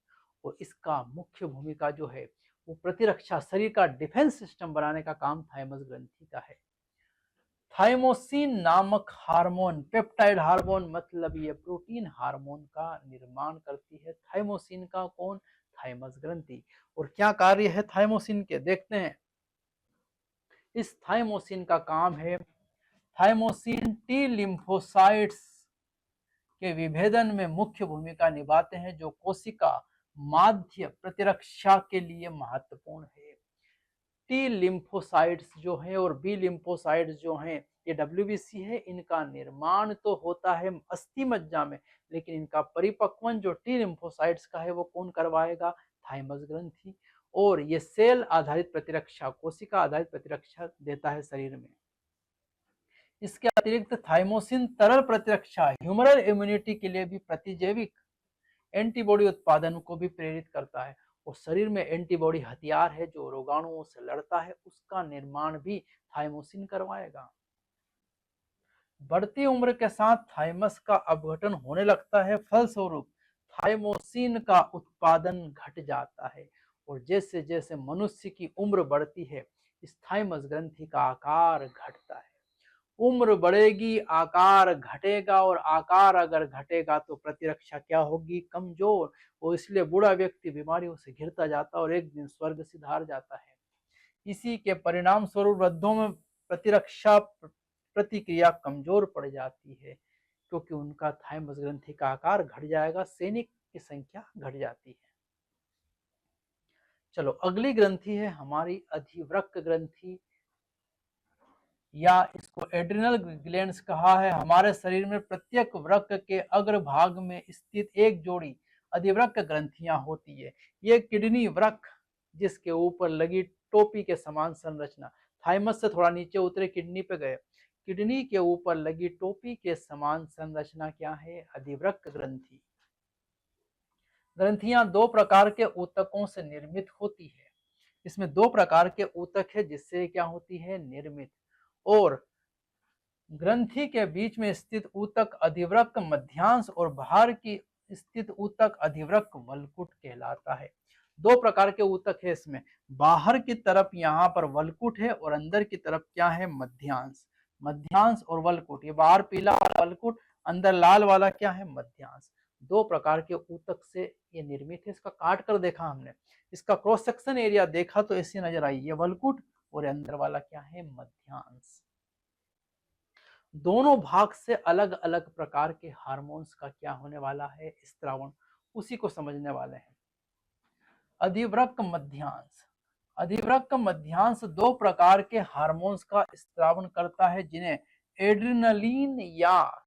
और इसका मुख्य भूमिका जो है वो प्रतिरक्षा, शरीर का डिफेंस सिस्टम बनाने का काम थाइमस ग्रंथि का है। थाइमोसिन नामक हार्मोन, पेप्टाइड हार्मोन मतलब ये प्रोटीन हार्मोन का निर्माण करती है। थाइमोसिन का कौन? थाइमस ग्रंथि। और क्या कार्य है थाइमोसिन के, देखते हैं। इस थाइमोसिन का काम है, थाइमोसिन टी लिम्फोसाइट्स के विभेदन में मुख्य भूमिका निभाते हैं, जो कोशिका माध्य प्रतिरक्षा के लिए महत्वपूर्ण है। टी लिम्फोसाइट्स जो है और बी लिम्फोसाइट्स जो हैं, ये डब्ल्यूबीसी है, इनका निर्माण तो होता है अस्थि मज्जा में, लेकिन इनका परिपक्वन जो टी लिम्फोसाइट्स का है वो कौन करवाएगा? थाइमस ग्रंथि। और ये सेल आधारित प्रतिरक्षा, कोशिका आधारित प्रतिरक्षा देता है शरीर में। इसके अतिरिक्त थाइमोसिन तरल प्रतिरक्षा, ह्यूमरल इम्यूनिटी के लिए भी प्रतिजैविक एंटीबॉडी उत्पादन को भी प्रेरित करता है। और शरीर में एंटीबॉडी हथियार है जो रोगाणुओं से लड़ता है, उसका निर्माण भी थाइमोसिन करवाएगा। बढ़ती उम्र के साथ थाइमस का अपघटन होने लगता है, फलस्वरूप थाइमोसिन का उत्पादन घट जाता है। और जैसे जैसे मनुष्य की उम्र बढ़ती है, इस थाइमस ग्रंथि का आकार घटता है। उम्र बढ़ेगी, आकार घटेगा, और आकार अगर घटेगा तो प्रतिरक्षा क्या होगी? कमजोर। और इसलिए बूढ़ा व्यक्ति बीमारियों से घिरता जाता है और एक दिन स्वर्ग सिधार जाता है। इसी के परिणाम स्वरूप वृद्धों में प्रतिरक्षा प्रतिक्रिया कमजोर पड़ जाती है, क्योंकि उनका थाइमस ग्रंथि का आकार घट जाएगा, सैनिक की संख्या घट जाती है। चलो अगली ग्रंथि है हमारी अधिवृक्क ग्रंथि, या इसको एड्रिनल ग्लैंड्स कहा है। हमारे शरीर में प्रत्येक वृक्क के अग्रभाग में स्थित एक जोड़ी अधिवृक्क ग्रंथियां होती है। ये किडनी वृक्क, जिसके ऊपर लगी टोपी के समान संरचना, थाइमस से थोड़ा नीचे उतरे, किडनी पे गए, किडनी के ऊपर लगी टोपी के समान संरचना क्या है? अधिवृक्क ग्रंथि। ग्रंथियां दो प्रकार के ऊतकों से निर्मित होती है। इसमें दो प्रकार के ऊतक है जिससे क्या होती है? निर्मित। और ग्रंथि के बीच में स्थित ऊतक अधिवृक्क मध्यांश और बाहर की स्थित ऊतक अधिवृक्क वल्कुट कहलाता है। दो प्रकार के ऊतक है इसमें, बाहर की तरफ यहाँ पर वल्कुट है और अंदर की तरफ क्या है? मध्यांश। मध्यांश और वल्कुट, ये बाहर पीला वाला वल्कुट, अंदर लाल वाला क्या है? मध्यांश। दो प्रकार के ऊतक से ये निर्मित है। इसका काट कर देखा हमने, इसका क्रॉस सेक्शन एरिया देखा तो ऐसी नजर आई, ये वल्कुट और अंदर वाला क्या है? मध्यांश। दोनों भाग से अलग अलग प्रकार के हार्मोन्स का क्या होने वाला है? स्त्रावण, उसी को समझने वाले हैं। अधिवृक्क मध्यांश, अधिवृक्क मध्यांश दो प्रकार के हार्मोन्स का स्त्रावण करता है, जिन्हें एड्रिनलिन या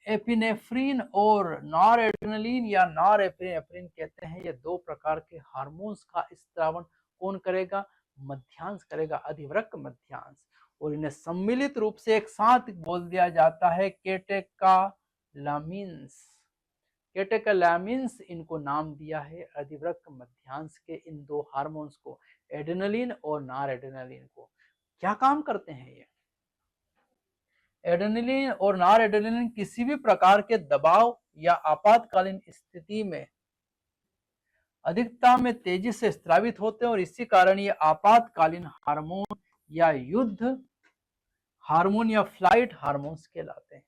एपिनेफ्रिन और नॉर एड्रिनलिन या नॉर एपिनेफ्रिन कहते हैं। ये दो प्रकार के हार्मोन्स का स्त्रावण कौन करेगा? मध्यांश करेगा, अधिवृक्क मध्यांश। और इन्हें सम्मिलित रूप से एक साथ बोल दिया जाता है कैटेकालामिन्स। कैटेकालामिन्स इनको नाम दिया है अधिवृक्क मध्यांश के इन दो हार्मोन्स को, एड्रेनलिन और नॉर एड्रेनलिन को। क्या काम करते हैं ये? एड्रेनलिन और नॉर एड्रेनलिन किसी भी प्रकार के दबाव या आपातकालीन स्थिति में अधिकता में तेजी से स्रावित होते हैं, और इसी कारण ये आपातकालीन हार्मोन या युद्ध हार्मोन या फ्लाइट हार्मोन्स कहलाते हैं।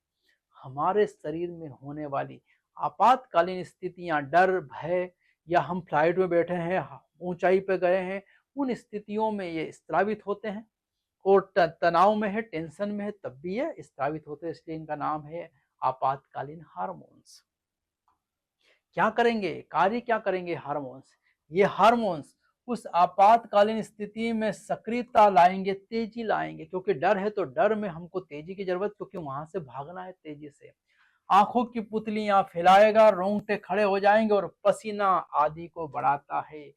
हमारे शरीर में होने वाली आपातकालीन स्थितियां, डर, भय, या हम फ्लाइट में बैठे हैं, ऊंचाई पे गए हैं, उन स्थितियों में ये स्रावित होते हैं। और तनाव में है, टेंशन में है, तब भी ये स्रावित होते हैं, इसलिए इनका नाम है आपातकालीन हार्मोन्स। क्या करेंगे, कार्य क्या करेंगे हार्मोन्स? ये हार्मोन्स उस आपातकालीन स्थिति में सक्रियता लाएंगे, तेजी लाएंगे, क्योंकि डर है तो डर में हमको तेजी की जरूरत, क्योंकि वहां से भागना है तेजी से। आंखों की पुतलियां फैलाएगा, रोंगटे खड़े हो जाएंगे और पसीना आदि को बढ़ाता है।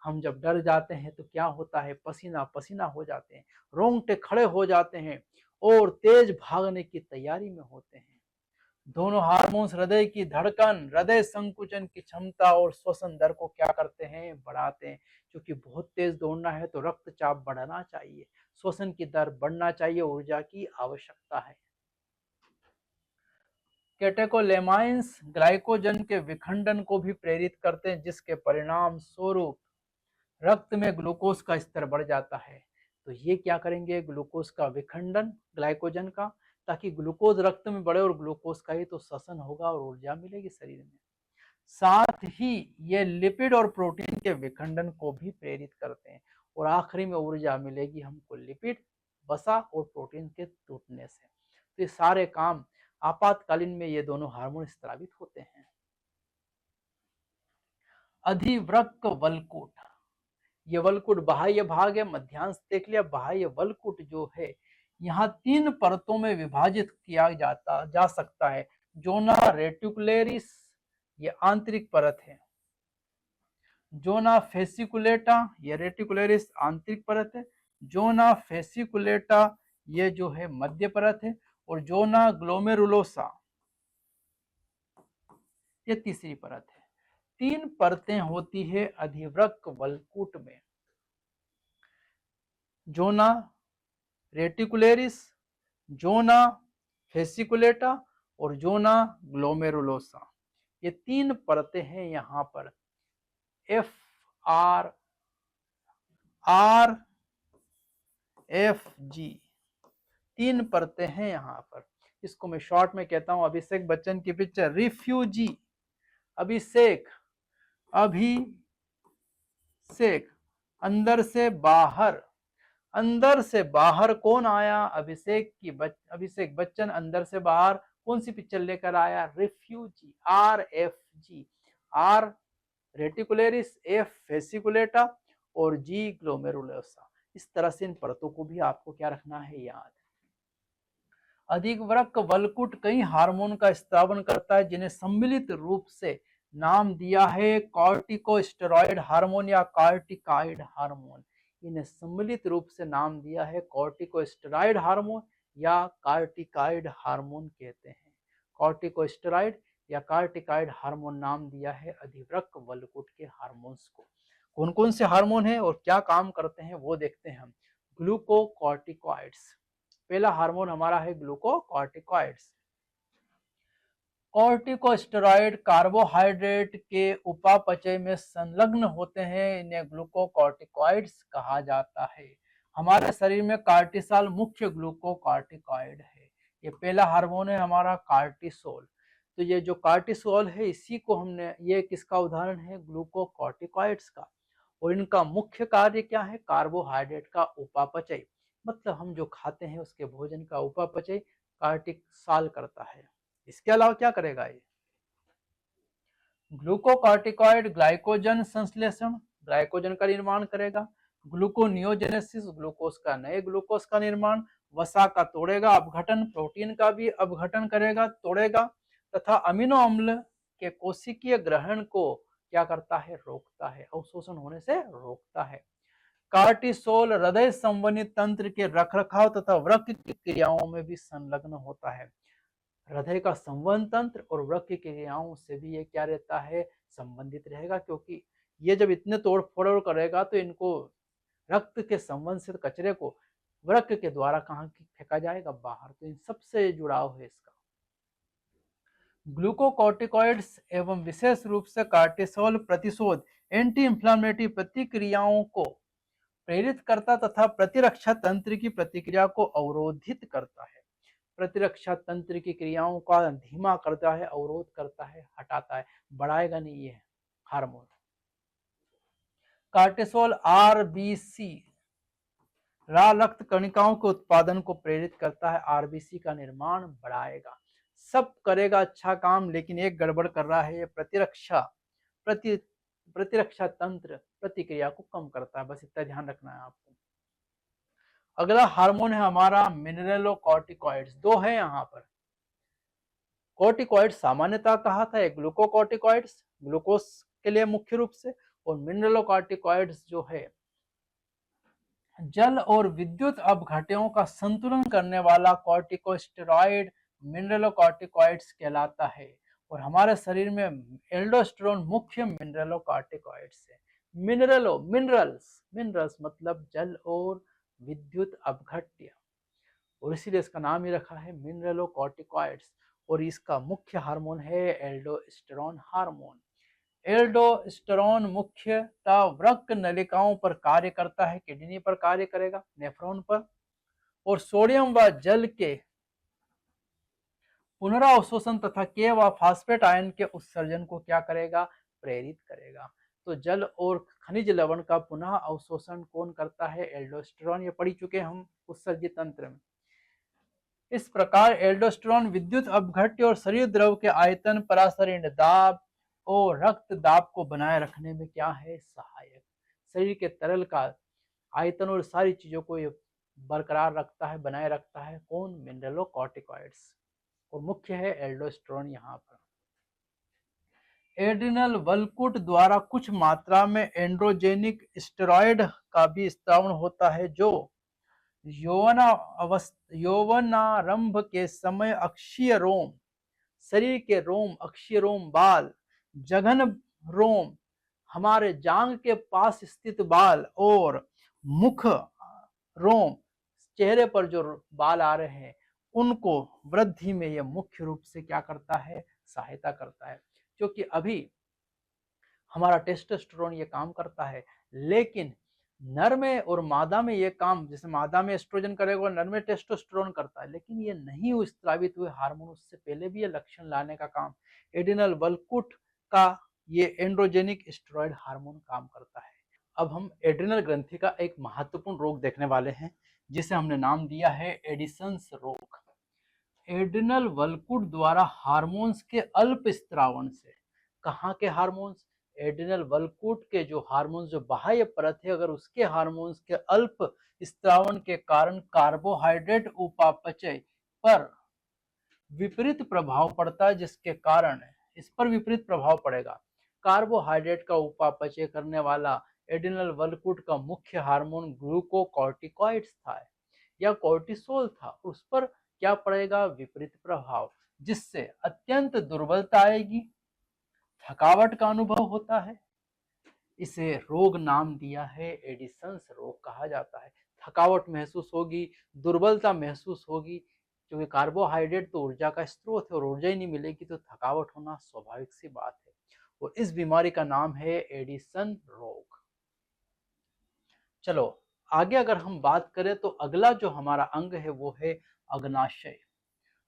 हम जब डर जाते हैं तो क्या होता है, पसीना पसीना हो जाते हैं, रोंगटे खड़े हो जाते हैं और तेज भागने की तैयारी में होते हैं। दोनों हार्मोन्स हृदय की धड़कन, हृदय संकुचन की क्षमता और श्वसन दर को क्या करते हैं, बढ़ाते हैं। क्योंकि बहुत तेज दौड़ना है तो रक्तचाप बढ़ना चाहिए, श्वसन की दर बढ़ना चाहिए, ऊर्जा की आवश्यकता है। कैटेकोलेमाइंस ग्लाइकोजन के विखंडन को भी प्रेरित करते हैं, जिसके परिणाम स्वरूप रक्त में ग्लूकोज का स्तर बढ़ जाता है। तो ये क्या करेंगे, ग्लूकोज का विखंडन ग्लाइकोजन का, ताकि ग्लूकोज रक्त में बढ़े और ग्लूकोज का ही तो श्वसन होगा और ऊर्जा मिलेगी शरीर में। साथ ही ये लिपिड और प्रोटीन के विखंडन को भी प्रेरित करते हैं और आखिरी में ऊर्जा मिलेगी हमको लिपिड, वसा और प्रोटीन के टूटने से। तो ये सारे काम आपातकालीन में ये दोनों हार्मोन स्रावित होते हैं। अधिवृक्क वल्कुट, ये वल्कुट बाह्य भाग है, मध्यांश देख लिया। बाह्य वल्कुट जो है यहाँ 3 परतों में विभाजित किया जा सकता है। जोना रेटिकुलेरिस ये आंतरिक परत है, जोना फेसिकुलेटा ये रेटिकुलेरिस आंतरिक परत है, जोना फेसिकुलेटा ये जो है मध्य परत है, और जोना ग्लोमेरुलोसा ये तीसरी परत है। 3 परतें होती है अधिवृक्क वल्कुट में, जोना रेटिकुलेरिस, जोना फेसिकुलेटा और जोना ग्लोमेरुलोसा। ये 3 परतें हैं यहाँ पर, एफ आर आर एफ जी, 3 परतें हैं यहाँ पर। इसको मैं शॉर्ट में कहता हूं अभिषेक बच्चन की पिक्चर रिफ्यूजी। अभिषेक, अभिषेक अंदर से बाहर, अंदर से बाहर कौन आया, अभिषेक बच्चन अंदर से बाहर कौन सी पिक्चर लेकर आया, refugee, R F G. R reticularis, F fasciculata और जी ग्लोमेरुलोसा। इस तरह से इन परतों को भी आपको क्या रखना है, याद। अधिवृक्क वल्कुट कई हार्मोन का स्त्रावन करता है, जिन्हें सम्मिलित रूप से नाम दिया है कॉर्टिकोस्टेरॉइड हार्मोन या कॉर्टिकॉइड हार्मोन। इन्हें सम्मिलित रूप से नाम दिया है कॉर्टिकोस्टेरॉइड हार्मोन या कॉर्टिकॉइड हार्मोन कहते हैं। कॉर्टिकोस्टेरॉइड या कॉर्टिकॉइड हार्मोन नाम दिया है अधिवृक्क वल्कुट के हार्मोन्स को। कौन कौन से हार्मोन हैं और क्या काम करते हैं वो देखते हैं हम। ग्लूकोकॉर्टिकॉइड्स, पहला हार्मोन हमारा है ग्लूकोकॉर्टिकॉइड्स। कॉर्टिकोस्टेरॉइड कार्बोहाइड्रेट के उपापचय में संलग्न होते हैं, इन्हें ग्लूकोकॉर्टिकॉइड्स कहा जाता है। हमारे शरीर में कार्टिसोल मुख्य ग्लूकोकॉर्टिकॉइड है। ये पहला हार्मोन है हमारा कार्टिसोल। तो ये जो कार्टिसोल है इसी को हमने, ये किसका उदाहरण है, ग्लूकोकॉर्टिकॉइड्स का। और इनका मुख्य कार्य क्या है, कार्बोहाइड्रेट का उपापचय, मतलब हम जो खाते हैं उसके भोजन का उपापचय कार्टिसोल करता है। इसके अलावा क्या करेगा ये, ग्लूकोकॉर्टिकॉइड ग्लाइकोजन संश्लेषण, ग्लाइकोजन का निर्माण करेगा। ग्लूकोनियोजेनेसिस, ग्लूकोज का नए ग्लूकोज का निर्माण। वसा का तोड़ेगा, अपघटन, प्रोटीन का भी अपघटन करेगा, तोड़ेगा। तथा अमीनो अम्ल के कोशिकीय ग्रहण को क्या करता है, रोकता है, अवशोषण होने से रोकता है। कार्टिसोल हृदय संबंधी तंत्र के रखरखाव तथा वृक्क की क्रियाओं में भी संलग्न होता है। हृदय का संवहन तंत्र और वृक्क की क्रियाओं से भी ये क्या रहता है, संबंधित रहेगा, क्योंकि ये जब इतने तोड़ फोड़ करेगा तो इनको रक्त के संवहन से कचरे को वृक्क के द्वारा कहाँ फेंका जाएगा, बाहर। तो इन सबसे जुड़ाव है इसका। ग्लूकोकॉर्टिकॉइड्स एवं विशेष रूप से कार्टिसोल प्रतिशोध एंटी इंफ्लेमेटरी प्रतिक्रियाओं को प्रेरित करता तथा प्रतिरक्षा तंत्र की प्रतिक्रिया को अवरोधित करता है। प्रतिरक्षा तंत्र की क्रियाओं का धीमा करता है, अवरोध करता है, हटाता है, बढ़ाएगा नहीं ये हार्मोन। कार्टिसोल आरबीसी लाल रक्त कणिकाओं के उत्पादन को प्रेरित करता है, आरबीसी का निर्माण बढ़ाएगा। सब करेगा अच्छा काम, लेकिन एक गड़बड़ कर रहा है, ये प्रति प्रतिरक्षा तंत्र प्रतिक्रिया को कम करता है। बस इतना ध्यान रखना है आपको। अगला हार्मोन है हमारा मिनरलोकॉर्टिकॉइड्स। दो है यहाँ पर। कॉर्टिकॉइड सामान्यतः कहा था, एक ग्लूकोकॉर्टिकॉइड्स ग्लूकोज के लिए मुख्य रूप से, और मिनरलोकॉर्टिकॉइड्स जो है जल और विद्युत अपघट्यों का संतुलन करने वाला कॉर्टिकोस्टेरॉइड मिनरलोकॉर्टिकॉइड्स कहलाता है। और हमारे शरीर में एल्डोस्टेरोन मुख्य मिनरलोकॉर्टिकॉइड्स है। मिनरल्स मतलब जल और विद्युत अपघट्य, और इसीलिए इसका नाम ही रखा है मिनरलोकॉर्टिकॉइड्स। और इसका मुख्य हार्मोन है एल्डोस्टेरोन हार्मोन। एल्डोस्टेरोन मुख्यतः वृक्क नलिकाओं पर कार्य करता है, किडनी पर कार्य करेगा, नेफ्रॉन पर, और सोडियम व जल के पुनरावशोषण तथा के व फास्फेट आयन के उत्सर्जन को क्या करेगा, प्रेरित करेगा। तो जल और खनिज लवण का पुनः अवशोषण कौन करता है, एल्डोस्टेरोन। ये पढ़ चुके हम उत्सर्जित तंत्र में। इस प्रकार एल्डोस्टेरोन विद्युत अपघट्य और शरीर द्रव के आयतन, पराशरीर दाब और रक्त दाब को बनाए रखने में क्या है, सहायक। शरीर के तरल का आयतन और सारी चीजों को ये बरकरार रखता है, बनाए रखता है। कौन, मिनरलोकॉर्टिकॉइड्स, और मुख्य है एल्डोस्टेरोन यहाँ पर। एड्रिनल वल्कुट द्वारा कुछ मात्रा में एंड्रोजेनिक स्टेरॉयड का भी स्त्रावण होता है, जो यौवनारंभ के समय अक्षीय रोम, शरीर के रोम, अक्षीय रोम, बाल, जघन रोम, हमारे जांग के पास स्थित बाल, और मुख रोम, चेहरे पर जो बाल आ रहे हैं, उनको वृद्धि में यह मुख्य रूप से क्या करता है, सहायता करता है। क्योंकि अभी हमारा टेस्टोस्टेरोन ये काम करता है, लेकिन नर में और मादा में ये काम, जैसे मादा में एस्ट्रोजन करेगा और नर में टेस्टोस्टेरोन करता है, लेकिन ये नहीं स्त्रावित हुए हार्मोन, उससे पहले भी ये लक्षण लाने का काम एड्रिनल वल्कुट का ये एंड्रोजेनिक स्टेरॉयड हार्मोन काम करता है। अब हम एड्रिनल ग्रंथि का एक महत्वपूर्ण रोग देखने वाले हैं, जिसे हमने नाम दिया है एडिसन्स रोग। एड्रिनल वल्कुट द्वारा हार्मोन्स के अल्प स्त्रावण से, कहाँ के हार्मोन्स, एड्रिनल वल्कुट के जो हार्मोन्स, जो बाह्य परत है, अगर उसके हार्मोन्स के अल्प स्त्रावण के कारण कार्बोहाइड्रेट उपापचय पर विपरीत प्रभाव पड़ता है, जिसके कारण इस पर विपरीत प्रभाव पड़ेगा। कार्बोहाइड्रेट का उपापचय करने वाला एड्रिनल वल्कुट का मुख्य हार्मोन ग्लूकोकॉर्टिकॉइड्स था या कॉर्टिसोल था, उस पर क्या पड़ेगा, विपरीत प्रभाव, जिससे अत्यंत दुर्बलता आएगी, थकावट का अनुभव होता है। इसे रोग नाम दिया है एडिसन्स रोग कहा जाता है। थकावट महसूस होगी, दुर्बलता महसूस होगी, क्योंकि कार्बोहाइड्रेट तो ऊर्जा का स्रोत है और ऊर्जा ही नहीं मिलेगी तो थकावट होना स्वाभाविक सी बात है। और इस बीमारी का नाम है एडिसन रोग। चलो आगे अगर हम बात करें तो अगला जो हमारा अंग है वो है अग्नाशय।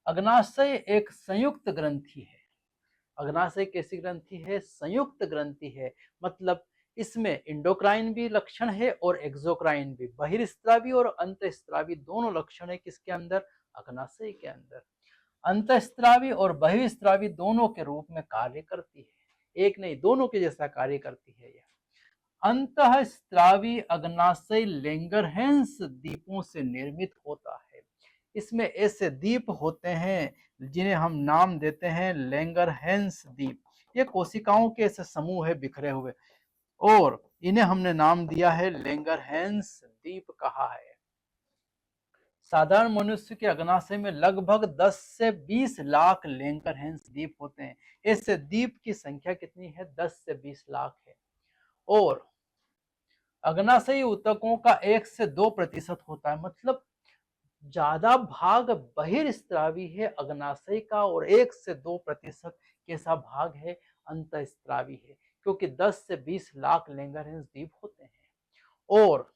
अग्नाशय एक संयुक्त ग्रंथि है। अग्नाशय कैसी ग्रंथि है, संयुक्त ग्रंथि है। मतलब इसमें इंडोक्राइन भी लक्षण है और एक्सोक्राइन भी, बहिर्स्त्रावी और अंतःस्त्रावी दोनों लक्षण है किसके अंदर, अग्नाशय के अंदर। अंतःस्त्रावी और बहिर्स्त्रावी दोनों के रूप में कार्य करती है, एक नहीं दोनों के जैसा कार्य करती है। यह अंतःस्त्रावी अग्नाशय लैंगरहैंस दीपों से निर्मित होता है। इसमें ऐसे दीप होते हैं जिन्हें हम नाम देते हैं लैंगरहैंस दीप। ये कोशिकाओं के ऐसे समूह है बिखरे हुए, और इन्हें हमने नाम दिया है लैंगरहैंस दीप कहा है। साधारण मनुष्य के अग्नाशय में लगभग 10 से 20 लाख लैंगरहैंस दीप होते हैं। ऐसे दीप की संख्या कितनी है, 10 से 20 लाख है। और अग्नाशयी ऊतकों का 1 से 2% होता है, मतलब ज्यादा भाग बहिर्स्त्रावी है अग्नाशय का और 1 से 2% कैसा भाग है, अंतःस्त्रावी है, क्योंकि 10 से 20 लाख लैंगरहैंस द्वीप होते हैं। और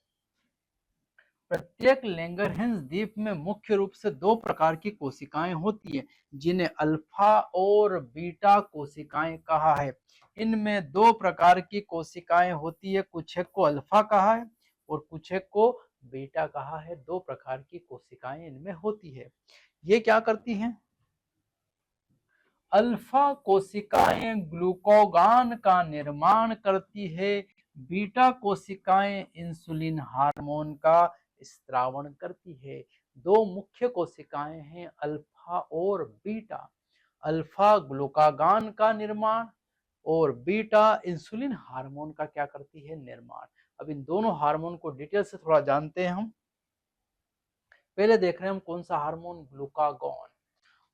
प्रत्येक लैंगरहैंस द्वीप में मुख्य रूप से 2 प्रकार की कोशिकाएं होती है, जिन्हें अल्फा और बीटा कोशिकाएं कहा है। इनमें 2 प्रकार की कोशिकाएं होती है, कुछ एक को अल्फा कहा है और कुछ एक को बीटा कहा है। 2 प्रकार की कोशिकाएं इनमें होती है। ये क्या करती हैं, अल्फा कोशिकाएं ग्लूकोगान का निर्माण करती है, बीटा कोशिकाएं इंसुलिन हार्मोन का स्त्रावण करती है। दो मुख्य कोशिकाएं हैं अल्फा और बीटा। अल्फा ग्लूकागान का निर्माण और बीटा इंसुलिन हार्मोन का क्या करती है, निर्माण। अब इन दोनों हार्मोन को डिटेल से थोड़ा जानते हैं हम। पहले देख रहे हैं हम कौन सा हार्मोन, ग्लूकागॉन।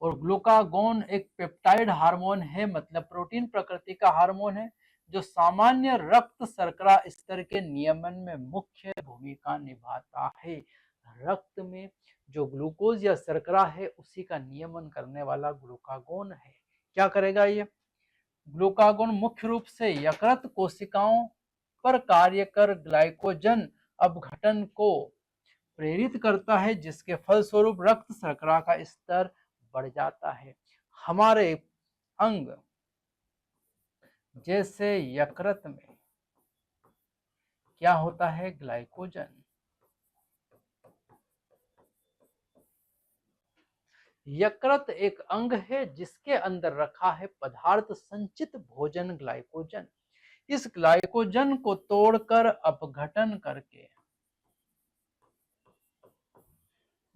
और ग्लूकागॉन एक पेप्टाइड हार्मोन है, मतलब प्रोटीन प्रकृति का हार्मोन है, जो सामान्य रक्त शर्करा स्तर के नियमन में मुख्य भूमिका निभाता है। रक्त में जो ग्लूकोज या शर्करा है उसी का नियमन करने वाला ग्लूकागॉन है। क्या करेगा ये ग्लूकागॉन? मुख्य रूप से यकृत कोशिकाओं पर कार्य कर ग्लाइकोजन अपघटन को प्रेरित करता है, जिसके फलस्वरूप रक्त शर्करा का स्तर बढ़ जाता है। हमारे अंग जैसे यकृत में क्या होता है, ग्लाइकोजन। यकृत एक अंग है जिसके अंदर रखा है पदार्थ संचित भोजन ग्लाइकोजन। इस ग्लाइकोजन को तोड़कर अपघटन करके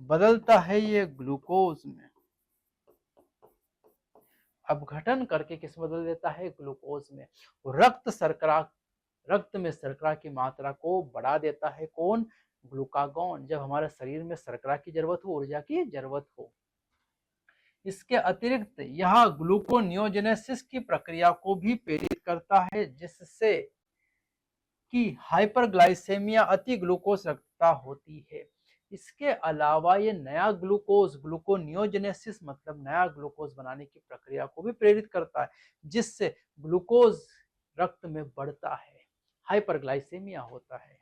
बदलता है ये ग्लूकोज में। अपघटन करके किस बदल देता है, ग्लूकोज में। रक्त में शर्करा की मात्रा को बढ़ा देता है कौन, ग्लूकागॉन। जब हमारे शरीर में शर्करा की जरूरत हो, ऊर्जा की जरूरत हो। इसके अतिरिक्त यह ग्लूकोनियोजेनेसिस की प्रक्रिया को भी प्रेरित करता है, जिससे कि हाइपरग्लाइसेमिया अति ग्लूकोज रक्तता होती है। इसके अलावा ये नया ग्लूकोज, ग्लूकोनियोजेनेसिस मतलब नया ग्लूकोज बनाने की प्रक्रिया को भी प्रेरित करता है, जिससे ग्लूकोज रक्त में बढ़ता है, हाइपरग्लाइसेमिया होता है।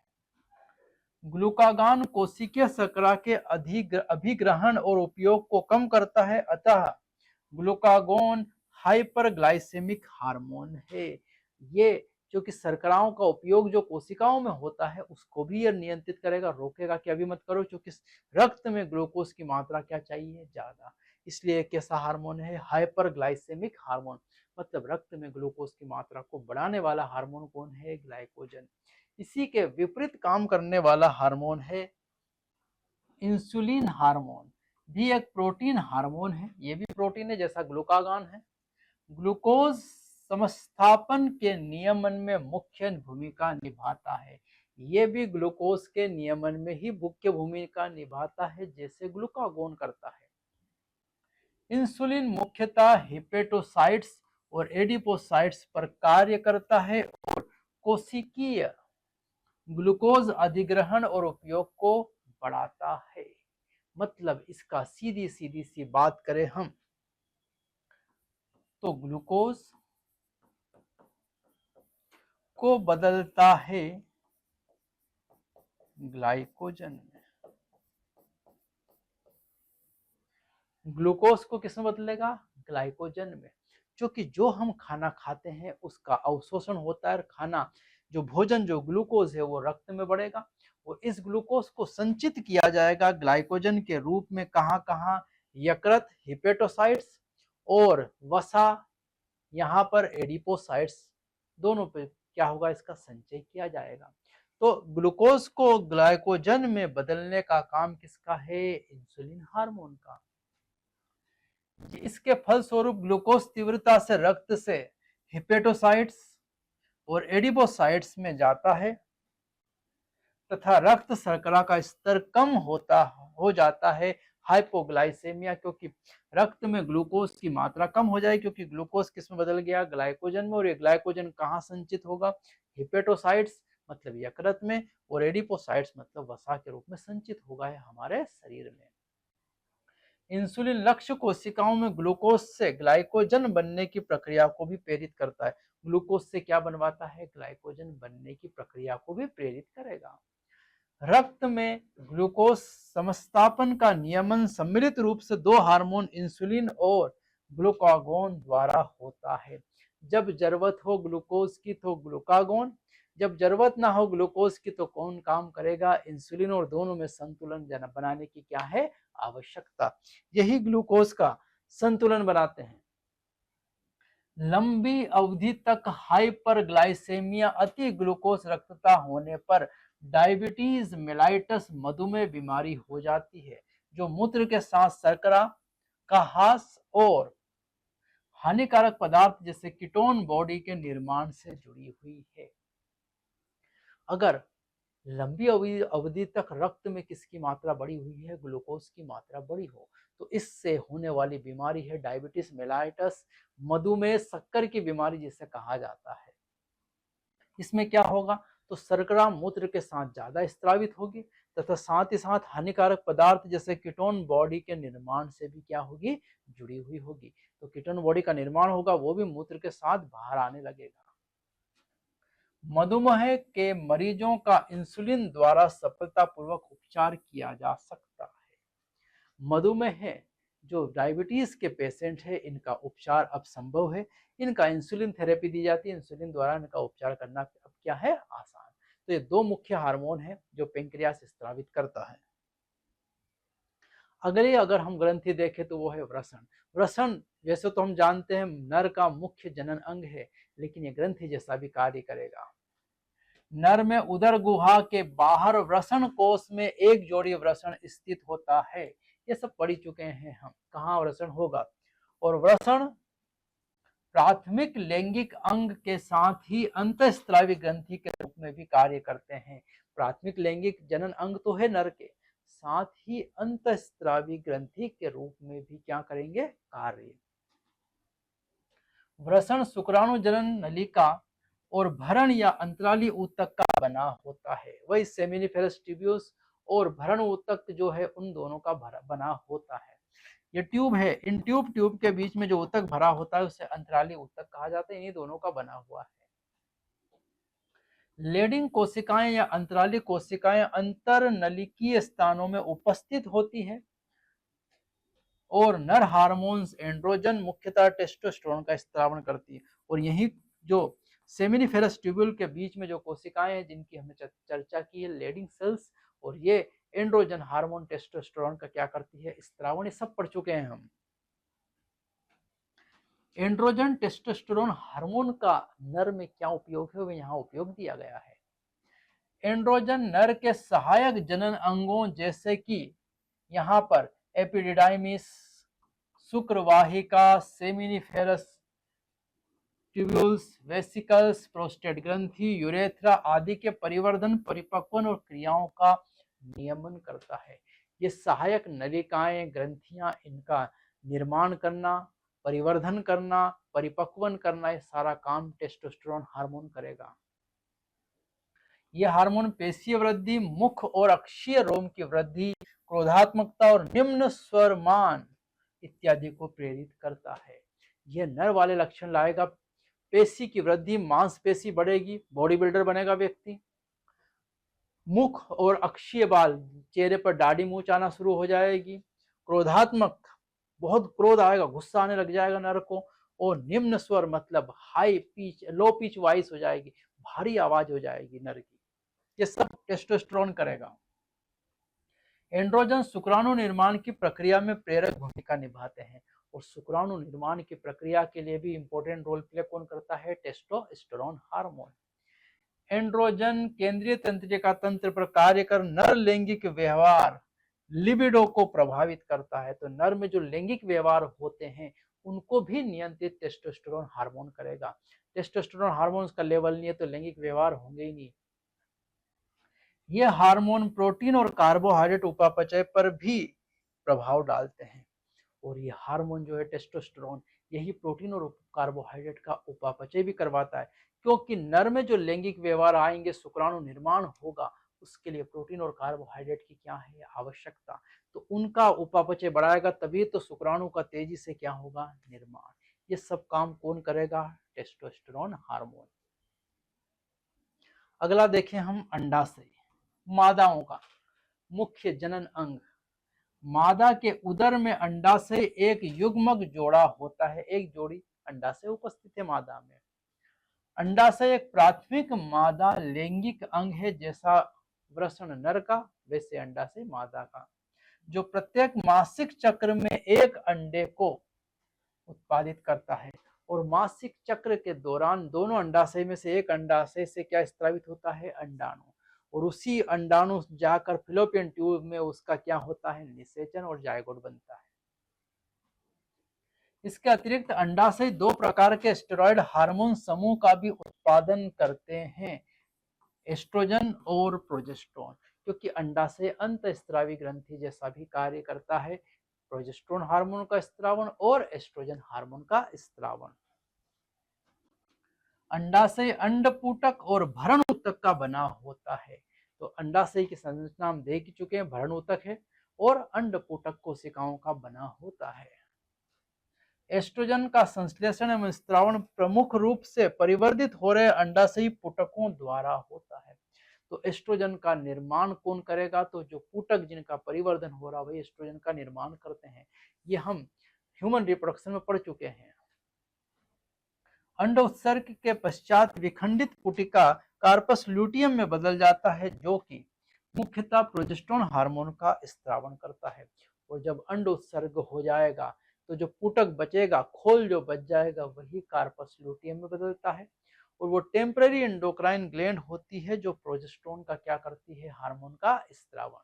ग्लूकागान कोशिकीय शर्करा के अभिग्रहण और उपयोग को कम करता है, अतः ग्लूकागॉन हाइपरग्लाइसेमिक हार्मोन है। ये जो कि शर्कराओं का उपयोग जो कोशिकाओं में होता है उसको भी यह नियंत्रित करेगा, रोकेगा कि अभी मत करो, क्योंकि रक्त में ग्लूकोज की मात्रा क्या चाहिए, ज्यादा। इसलिए कैसा हार्मोन है, हाइपरग्लाइसेमिक हार्मोन। मतलब रक्त में ग्लूकोज की मात्रा को बढ़ाने वाला हार्मोन कौन है, ग्लाइकोजन। इसी के विपरीत काम करने वाला हार्मोन है इंसुलिन हार्मोन। भी एक प्रोटीन हार्मोन है, ये भी प्रोटीन है जैसा ग्लूकागान है। ग्लूकोज समस्थापन के नियमन में मुख्य भूमिका निभाता है। ये भी ग्लूकोज के नियमन में ही मुख्य भूमिका निभाता है, जैसे ग्लूकागॉन करता है। इंसुलिन मुख्यतः हिपेटोसाइट्स और एडिपोसाइट्स पर कार्य करता है और कोशिकीय ग्लूकोज अधिग्रहण और उपयोग को बढ़ाता है। मतलब इसका सीधी सीधी सी बात करें हम तो ग्लूकोज को बदलता है ग्लाइकोजन में। ग्लूकोज को किसमें बदलेगा, ग्लाइकोजन में। क्योंकि जो हम खाना खाते हैं उसका अवशोषण होता है, खाना जो भोजन जो ग्लूकोज है वो रक्त में बढ़ेगा और इस ग्लूकोज को संचित किया जाएगा ग्लाइकोजन के रूप में। कहां कहां, यकृत हिपेटोसाइट्स और वसा यहाँ पर एडिपोसाइट्स, दोनों पे क्या होगा, इसका संचय किया जाएगा। तो ग्लूकोज को ग्लाइकोजन में बदलने का काम किसका है, इंसुलिन हार्मोन का। इसके फलस्वरूप ग्लूकोज तीव्रता से रक्त से हिपेटोसाइट्स और एडिपोसाइट्स में जाता है तथा रक्त शर्करा का स्तर कम हो जाता है, हाइपोग्लाइसेमिया। क्योंकि रक्त में ग्लूकोज की मात्रा कम हो जाए, क्योंकि ग्लूकोज किस में बदल गया, ग्लाइकोजन में। और ये ग्लाइकोजन कहाँ संचित होगा, हिपेटोसाइट्स मतलब यकृत में, और एडिपोसाइट्स मतलब वसा के रूप में संचित होगा है हमारे शरीर में। इंसुलिन लक्ष्य कोशिकाओं में ग्लूकोज से ग्लाइकोजन बनने की प्रक्रिया को भी प्रेरित करता है। ग्लूकोज से क्या बनवाता है, ग्लाइकोजन बनने की प्रक्रिया को भी प्रेरित करेगा। रक्त में ग्लूकोज समस्थापन का नियमन सम्मिलित रूप से दो हार्मोन इंसुलिन और ग्लूकागॉन द्वारा होता है। जब जरूरत हो ग्लूकोज की तो ग्लूकागॉन, जब जरूरत ना हो ग्लूकोज की तो कौन काम करेगा, इंसुलिन। और दोनों में संतुलन बनाने की क्या है, आवश्यकता। यही ग्लूकोज का संतुलन बनाते हैं। लंबी अवधि तक हाइपरग्लाइसेमिया अति ग्लूकोज रक्तता होने पर डायबिटीज मेलाइटस मधुमेह बीमारी हो जाती है, जो मूत्र के साथ शर्करा, कहास और हानिकारक पदार्थ जैसे कीटोन बॉडी के निर्माण से जुड़ी हुई है। अगर लंबी अवधि तक रक्त में किसकी मात्रा बढ़ी हुई है, ग्लूकोज की मात्रा बढ़ी हो, तो इससे होने वाली बीमारी है डायबिटीज मेलाइटस, मधुमेह, शक्कर की बीमारी जिसे कहा जाता है। इसमें क्या होगा, तो शर्करा मूत्र के साथ ज्यादा स्त्रावित होगी तथा साथ ही साथ हानिकारक पदार्थ जैसे कीटोन बॉडी के निर्माण से भी क्या होगी, जुड़ी हुई होगी। तो कीटोन बॉडी का निर्माण होगा, वो भी मूत्र के साथ बाहर आने लगेगा। मधुमेह के मरीजों का इंसुलिन द्वारा सफलतापूर्वक उपचार किया जा सकता है। मधुमेह जो डायबिटीज के पेशेंट है, इनका उपचार अब संभव है। इनका इंसुलिन थेरेपी दी जाती है, इंसुलिन द्वारा इनका उपचार करना अब क्या है, आसान। तो ये दो मुख्य हार्मोन है जो पेंक्रियास स्त्रावित करता है। अगले अगर हम ग्रंथि देखें तो वो है वृषण। वृषण वैसे तो हम जानते हैं नर का मुख्य जनन अंग है, लेकिन ये ग्रंथि जैसा भी कार्य करेगा। नर में उदर गुहा के बाहर वृषण कोश में एक जोड़ी वृषण स्थित होता है। ये सब पढ़ चुके हैं हम, कहाँ वृषण होगा। और वृषण प्राथमिक लैंगिक अंग के साथ ही अंतःस्त्रावी ग्रंथि के रूप में भी कार्य करते हैं। प्राथमिक लैंगिक जनन अंग तो है नर के, साथ ही अंतःस्त्रावी ग्रंथि के रूप में भी क्या करेंगे, कार्य। वृषण शुक्राणु जनन नलिका और भरण या अंतराली ऊतक का बना होता है। वही सेमिनिफेरस ट्यूब्यूल्स और भरण ऊतक जो है उन दोनों का बना होता है। ये ट्यूब है, इन ट्यूब के बीच में जो ऊतक भरा होता है उसे अंतराली ऊतक कहा जाता है। इन्हीं दोनों का बना हुआ है। लेडिंग कोशिकाएं या अंतराली कोशिकाएं अंतरनलिकीय स्थानों में उपस्थित होती है और नर हार्मोन्स एंड्रोजन मुख्यतः टेस्टोस्टेरोन का स्त्रावण करती है। और यही जो सेमिनिफेरस ट्यूब्यूल के बीच में जो कोशिकाएं हैं जिनकी हमने चर्चा की है, लेडिंग सेल्स, और ये एंड्रोजन हार्मोन टेस्टोस्टेरोन का क्या करती है, स्त्रावण। ये सब पढ़ चुके हैं हम। एंड्रोजन टेस्टोस्टेरोन हार्मोन का नर में क्या उपयोग है, वो यहाँ उपयोग दिया गया है। एंड्रोजन नर के सहायक जनन अंगों जैसे कि यहाँ पर एपिडिडाइमिस, शुक्रवाहिका, सेमिनिफेरस ट्यूब्यूल्स, वेसिकल्स, प्रोस्टेट ग्रंथि, यूरेथ्रा आदि के परिवर्धन, परिपक्वन और क्रियाओं का नियमन करता है। ये सहायक नलिकाएं, ग्रंथियां, इनका निर्माण करना, परिवर्धन करना, परिपक्वन करना, ये सारा काम टेस्टोस्टेरोन हार्मोन करेगा। यह हार्मोन पेशीय वृद्धि, मुख और अक्षीय रोम की वृद्धि, क्रोधात्मकता और निम्न स्वरमान इत्यादि को प्रेरित करता है। यह नर वाले लक्षण लाएगा। पेशी की वृद्धि, मांसपेशी बढ़ेगी, बॉडी बिल्डर बनेगा व्यक्ति। मुख और अक्षीय बाल, चेहरे पर दाढ़ी मूंछ आना शुरू हो जाएगी। क्रोधात्मक, बहुत क्रोध आएगा, गुस्सा आने लग जाएगा नर को। और निम्न स्वर मतलब high pitch, low pitch voice हो जाएगी, भारी आवाज हो जाएगी नर की। ये सब टेस्टोस्टेरोन करेगा। एंड्रोजन शुक्राणु निर्माण की प्रक्रिया में प्रेरक भूमिका निभाते हैं और शुक्राणु निर्माण की प्रक्रिया के लिए भी इंपॉर्टेंट रोल प्ले कौन करता है, टेस्टोस्टेरोन हार्मोन। एंड्रोजन केंद्रीय तंत्रिका तंत्र पर कार्य कर नर लैंगिक व्यवहार, लिबिडो को प्रभावित करता है। तो नर में जो लैंगिक व्यवहार होते हैं उनको भी नियंत्रित टेस्टोस्टेरोन हार्मोन करेगा। टेस्टोस्टेरोन हार्मोन का लेवल नहीं है तो लैंगिक व्यवहार होंगे ही नहीं। ये हार्मोन प्रोटीन और कार्बोहाइड्रेट उपापचय पर भी प्रभाव डालते हैं। और ये हार्मोन जो है टेस्टोस्टेरोन, यही प्रोटीन और कार्बोहाइड्रेट का उपापचय भी करवाता है। क्योंकि नर में जो लैंगिक व्यवहार आएंगे, शुक्राणु निर्माण होगा, उसके लिए प्रोटीन और कार्बोहाइड्रेट की क्या है, आवश्यकता। तो उनका उपापचय बढ़ाएगा, तभी तो शुक्राणु का तेजी से क्या होगा, निर्माण। ये सब काम कौन करेगा, टेस्टोस्टेरोन हार्मोन। अगला देखें हम अंडाशय, मादाओं का मुख्य जनन अंग। मादा के उदर में अंडाशय एक युग्मक जोड़ा होता है। एक जोड़ी अंडाशय उपस्थित है मादा में। अंडाशय एक प्राथमिक मादा लैंगिक अंग है, जैसा वृषण नर का वैसे अंडाशय मादा का, जो प्रत्येक मासिक चक्र में एक अंडे को उत्पादित करता है। और मासिक चक्र के दौरान दोनों अंडाशय में से एक अंडाशय से क्या स्त्रावित होता है, अंडाणु, और उसी अंडाणु जाकर फिलोपियन ट्यूब में उसका क्या होता है, निषेचन और जायगोट बनता है। इसके अतिरिक्त अंडाशय दो प्रकार के स्टेरॉयड हार्मोन समूह का भी उत्पादन करते हैं, एस्ट्रोजन और प्रोजेस्टेरोन, क्योंकि अंडाशय अंतःस्रावी ग्रंथि जैसा भी कार्य करता है। प्रोजेस्टेरोन हार्मोन का स्त्रावण और एस्ट्रोजन हार्मोन का स्त्रावण। अंडाशय अंडपूटक और भरण ऊतक का बना होता है। तो अंडाशय की संरचना हम देख चुके हैं, भरण ऊतक है और अंडपूटक कोशिकाओं का बना होता है। एस्ट्रोजन का संश्लेषण एवं स्त्रावण प्रमुख रूप से परिवर्धित हो रहे अंडाशयी पुटकों द्वारा होता है। तो एस्ट्रोजन का निर्माण कौन करेगा, तो जो पुटक जिनका परिवर्धन हो रहा है वही एस्ट्रोजन का निर्माण करते हैं। ये हम ह्यूमन रिप्रोडक्शन में पढ़ चुके हैं। अंड उत्सर्ग के पश्चात विखंडित पुटिका कार्पस ल्यूटियम में बदल जाता है, जो कि मुख्यतः प्रोजेस्टेरोन हार्मोन का स्त्रावण करता है। और जब अंड उत्सर्ग हो जाएगा तो जो पुटक बचेगा, खोल जो बच जाएगा, वही कार्पस ल्यूटियम में बदलता है। और वो टेम्पररी एंडोक्राइन ग्लैंड होती है जो प्रोजेस्टेरोन का क्या करती है, हार्मोन का स्त्रावण।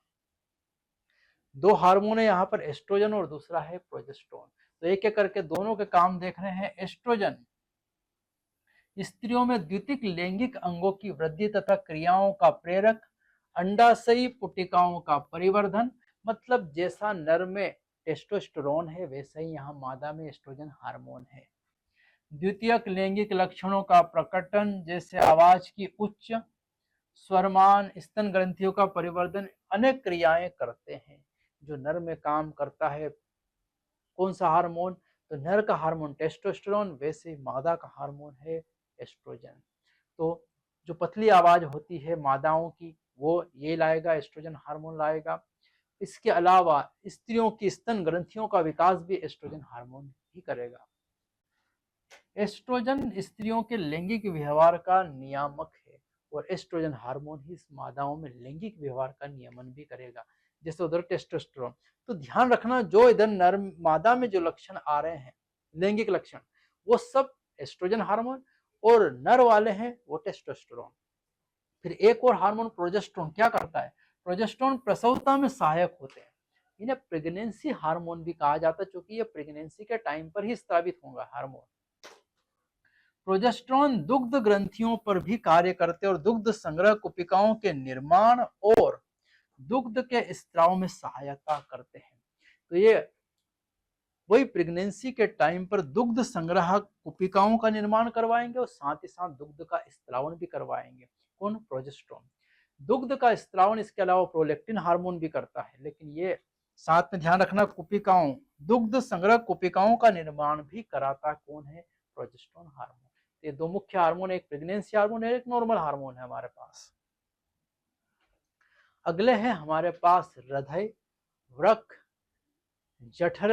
दो हार्मोन है यहाँ पर, एस्ट्रोजन और दूसरा है प्रोजेस्टेरोन। तो एक एक करके दोनों के काम देख रहे हैं। एस्ट्रोजन स्त्रियों में द्वितीयक लैंगिक अंगों की वृद्धि तथा क्रियाओं का प्रेरक, अंडाशयी पुटिकाओं का परिवर्धन, मतलब जैसा नर में टेस्टोस्टेरोन है वैसा ही यहाँ मादा में एस्ट्रोजन हार्मोन है। द्वितीयक लैंगिक लक्षणों का प्रकटन, जैसे आवाज की उच्च, स्वरमान, स्तन ग्रंथियों का परिवर्धन, अनेक क्रियाएं करते हैं। जो नर में काम करता है कौन सा हार्मोन, तो नर का हार्मोन टेस्टोस्टेरोन, वैसे मादा का हार्मोन है एस्ट्रोजन। तो जो पतली आवाज होती है मादाओं की वो ये लाएगा, एस्ट्रोजन हार्मोन लाएगा। इसके अलावा स्त्रियों की स्तन ग्रंथियों का विकास भी एस्ट्रोजन हार्मोन ही करेगा। एस्ट्रोजन स्त्रियों के लैंगिक व्यवहार का नियामक है और एस्ट्रोजन हार्मोन ही मादाओं में लैंगिक व्यवहार का नियमन भी करेगा, जैसे उधर टेस्टोस्टेरोन। तो ध्यान रखना, जो इधर नर मादा में जो लक्षण आ रहे हैं लैंगिक लक्षण, वो सब एस्ट्रोजन हार्मोन, और नर वाले हैं वो टेस्टोस्टेरोन। फिर एक और हार्मोन प्रोजेस्टेरोन क्या करता है, प्रोजेस्टेरोन प्रसवता में सहायक होते हैं। इन्हें प्रेगनेंसी हार्मोन भी कहा जाता है, क्योंकि ये प्रेगनेंसी के टाइम पर ही स्रावित होगा हार्मोन। प्रोजेस्टेरोन दुग्ध ग्रंथियों पर भी कार्य करते और दुग्ध संग्रह कुपिकाओं के निर्माण और दुग्ध के स्त्राव में सहायता करते हैं। तो ये वही प्रेगनेंसी के टाइम पर दुग्ध संग्रह कुपिकाओं का निर्माण करवाएंगे और साथ ही साथ दुग्ध का स्त्रावण भी करवाएंगे। कौन, प्रोजेस्टेरोन। दुग्ध का स्त्रावण इसके अलावा प्रोलैक्टिन हार्मोन भी करता है, लेकिन ये साथ में ध्यान रखना, कुपिकाओं, दुग्ध संग्रह कुपिकाओं का निर्माण भी कराता कौन है, प्रोजेस्टेरोन हार्मोन। ये दो मुख्य हार्मोन, एक प्रेगनेंसी हार्मोन है, एक नॉर्मल हार्मोन है हमारे पास। अगले हैं हमारे पास हृदय, वृक्क, जठर,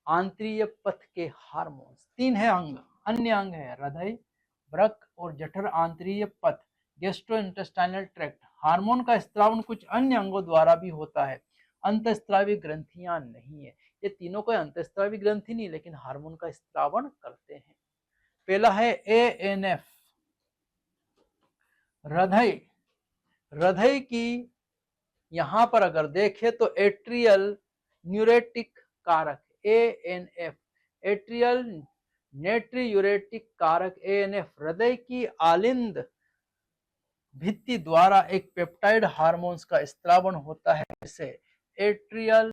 आंतरीय पथ के हार्मोन्स। तीन है अंग, अन्य अंग है हृदय, वृक्क और जठर आंतरीय पथ, गैस्ट्रोइंटेस्टाइनल ट्रैक्ट। हार्मोन का स्त्रावण कुछ अन्य अंगों द्वारा भी होता है, अंतःस्रावी ग्रंथियां नहीं है। ये तीनों कोई अंतःस्रावी ग्रंथि नहीं, लेकिन हार्मोन का स्त्रावण करते हैं। पहला है ANF, हृदय। हृदय की यहां पर अगर देखें तो एट्रियल न्यूरेटिक कारक ANF, एट्रियल नेट्रियूरेटिक कारक ANF हृदय की आलिंद भित्ति द्वारा एक पेप्टाइड हार्मोन्स का स्त्रावण होता है, जिसे एट्रियल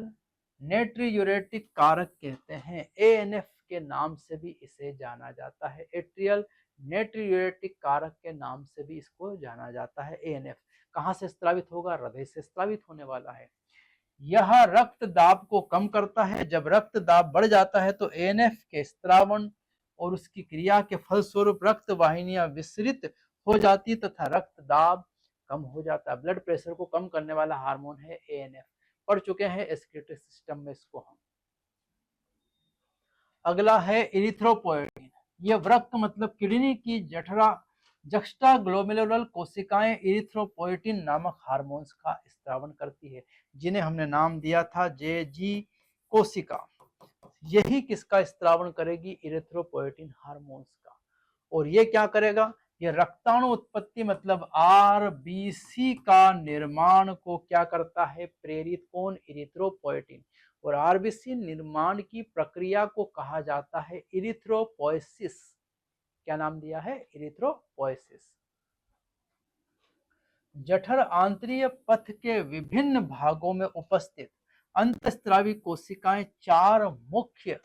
नेट्रियूरेटिक कारक कहते हैं। ANF के नाम से भी इसे जाना जाता है, एट्रियल नेट्रियूरेटिक कारक के नाम से भी इसको जाना जाता है। ANF कहाँ से स्त्रावित होगा, हृदय से स्त्रावित होने वाला है। यह रक्त दाब को कम करता है। जब रक्त दाब बढ़ जाता है तो ANF के स्त्रावण और उसकी क्रिया के फलस्वरूप रक्त वाहिनियां विसरित हो जाती तथा रक्त दाब कम हो जाता है। ब्लड प्रेशर को कम करने वाला हार्मोन है ANF। पढ़ चुके हैं एक्सक्रीटरी सिस्टम में इसको हम। अगला है इरिथ्रोपोएटिन। यह वृक्क मतलब किडनी की जक्स्टाग्लोमेरुलर कोशिकाएं इरिथ्रोपोएटिन नामक हार्मोन्स का स्त्रावण करती है, जिन्हें हमने नाम दिया था JG कोशिका। यही किसका स्त्रावण करेगी, इरिथ्रोपोएटिन हार्मोन्स का। और ये क्या करेगा, ये रक्ताणु उत्पत्ति मतलब आरबीसी का निर्माण को क्या करता है, प्रेरित, कौन, इरिथ्रोपोएटिन। और आरबीसी निर्माण की प्रक्रिया को कहा जाता है इरिथ्रोपोएसिस। क्या नाम दिया है, इरिथ्रोपोएसिस। जठर आंतरीय पथ के विभिन्न भागों में उपस्थित अंतःस्रावी कोशिकाएं चार मुख्य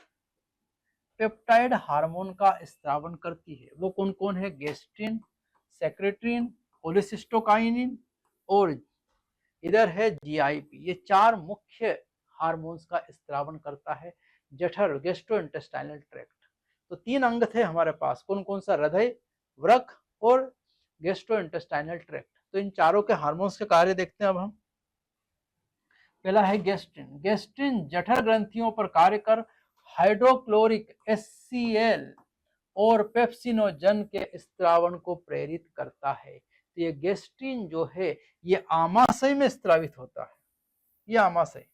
पेप्टाइड हार्मोन का स्त्रावण करती है। वो कौन कौन है, गेस्ट्रिन, सेक्रेटिन, कोलिसिस्टोकाइनिन और इधर है जीआईपी। ये चार मुख्य हार्मोन्स का स्त्रावण करता है जठर, गैस्ट्रोइंटेस्टाइनल ट्रैक्ट। तो तीन अंग थे हमारे पास, कौन कौन सा, हृदय, वृक्क और गैस्ट्रोइंटेस्टाइनल ट्रैक्ट। तो इन चारों के हार्मोन्स के कार्य देखते हैं अब हम। पहला है गेस्ट्रिन। गेस्ट्रिन जठर ग्रंथियों पर कार्य कर हाइड्रोक्लोरिक HCl और पेप्सिनोजन के स्त्रावण को प्रेरित करता है। तो ये गेस्ट्रिन जो है ये आमाशय में स्त्रावित होता है। ये आमाशय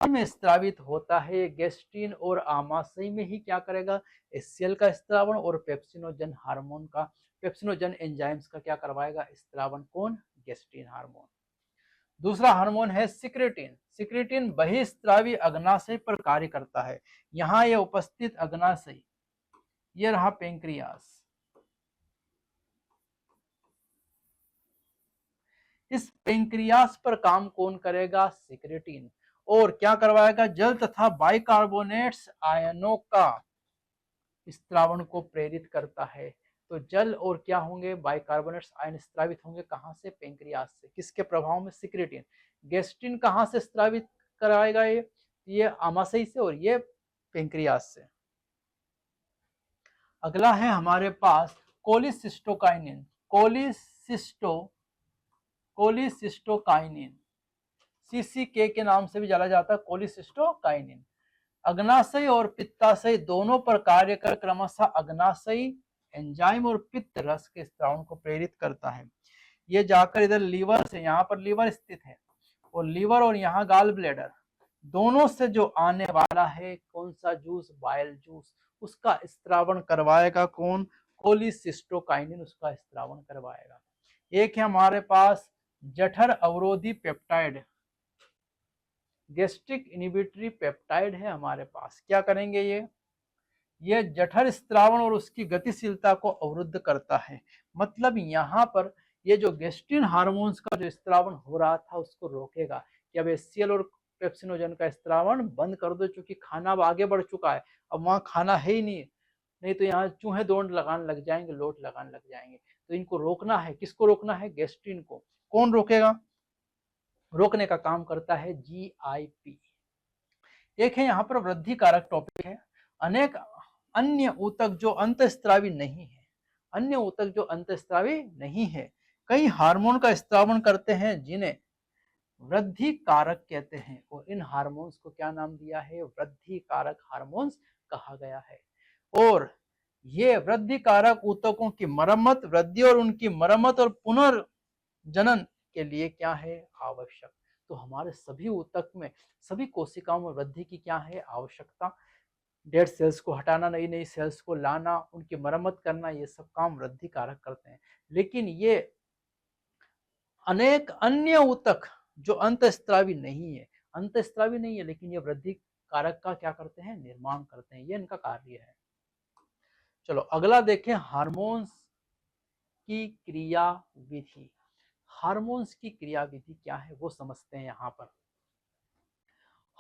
में स्त्रावित होता है गेस्ट्रिन, और आमाशय में ही क्या करेगा, HCl का स्त्रावण और पेप्सिनोजन हार्मोन का, पेप्सिनोजन एंजाइम्स का क्या करवाएगा, स्त्रावण, कौन, गेस्ट्रिन हार्मोन। दूसरा हार्मोन है सिक्रेटिन। सिक्रेटिन बहिस्त्रावी अग्नाशय पर कार्य करता है। यहाँ ये उपस्थित अग्नाशय, ये रहा पेंक्रियास। इस पेंक्रियास पर काम कौन करेगा, सिक्रेटिन। और क्या करवाएगा, जल तथा बाइकार्बोनेट्स आयनों का स्त्रावण को प्रेरित करता है। तो जल और क्या होंगे, बाइकार्बोनेट्स आयन स्त्रावित होंगे, कहां से, पेंक्रियास से। किसके प्रभाव में, सिक्रेटिन। गेस्ट्रिन कहां से स्त्रावित कराएगा, ये आमाशय से, और ये पेंक्रियास से। अगला है हमारे पास कोलिसिस्टोकाइनिन। कोलिसिस्टोकाइनिन CCK के नाम से भी जाना जाता है, कोलिसिस्टोकाइनिन। अग्नाशय और पित्ताशय दोनों पर कार्य कर क्रमशः अग्नाशय एंजाइम और पित्त रस के स्त्रावण को प्रेरित करता है। ये जाकर इधर लीवर से, यहाँ पर लीवर स्थित है, और लीवर और यहाँ गाल ब्लेडर दोनों से जो आने वाला है कौन सा जूस, बाइल जूस, उसका स्त्रावण करवाएगा कौन, कोलिसिस्टोकाइनिन उसका स्त्रावण करवाएगा। एक है हमारे पास जठर अवरोधी पेप्टाइड, गैस्ट्रिक इनिबिटरी पेप्टाइड है हमारे पास। क्या करेंगे ये जठर स्त्रावण और उसकी गतिशीलता को अवरुद्ध करता है। मतलब यहाँ पर ये जो गेस्ट्रिन हार्मोन्स का जो स्त्रावण हो रहा था उसको रोकेगा कि अब HCl और पेप्सिनोजन का स्त्रावण बंद कर दो, चूंकि खाना अब आगे बढ़ चुका है, अब वहाँ खाना है ही नहीं तो यहाँ चूहे दौड़ लगाने लग जाएंगे, लोट लगाने लग जाएंगे। तो इनको रोकना है, किसको रोकना है, गेस्ट्रिन को। कौन रोकेगा, रोकने का काम करता है GIP। एक है यहाँ पर वृद्धि कारक टॉपिक है। अनेक अन्य ऊतक जो अंतःस्त्रावी नहीं है, अन्य ऊतक जो अंतःस्त्रावी नहीं है, कई हार्मोन का स्त्रावण करते हैं जिन्हें वृद्धि कारक कहते हैं। और इन हार्मोन्स को क्या नाम दिया है, वृद्धि कारक हार्मोन्स कहा गया है। और ये वृद्धि कारक ऊतकों की मरम्मत, वृद्धि और उनकी मरम्मत और पुनर्जनन के लिए क्या है, आवश्यक। तो हमारे सभी ऊतक में, सभी कोशिकाओं में वृद्धि की क्या है, आवश्यकता। डेड सेल्स को हटाना, नई नई सेल्स को लाना, उनकी मरम्मत करना, ये सब काम वृद्धि कारक करते हैं। लेकिन ये अनेक अन्य ऊतक जो अंतःस्त्रावी नहीं है, लेकिन ये वृद्धि कारक का क्या करते हैं, निर्माण करते हैं। ये इनका कार्य है। चलो अगला देखें, हार्मोन्स की क्रिया विधि। हार्मोन्स की क्रिया विधि क्या है वो समझते हैं। यहाँ पर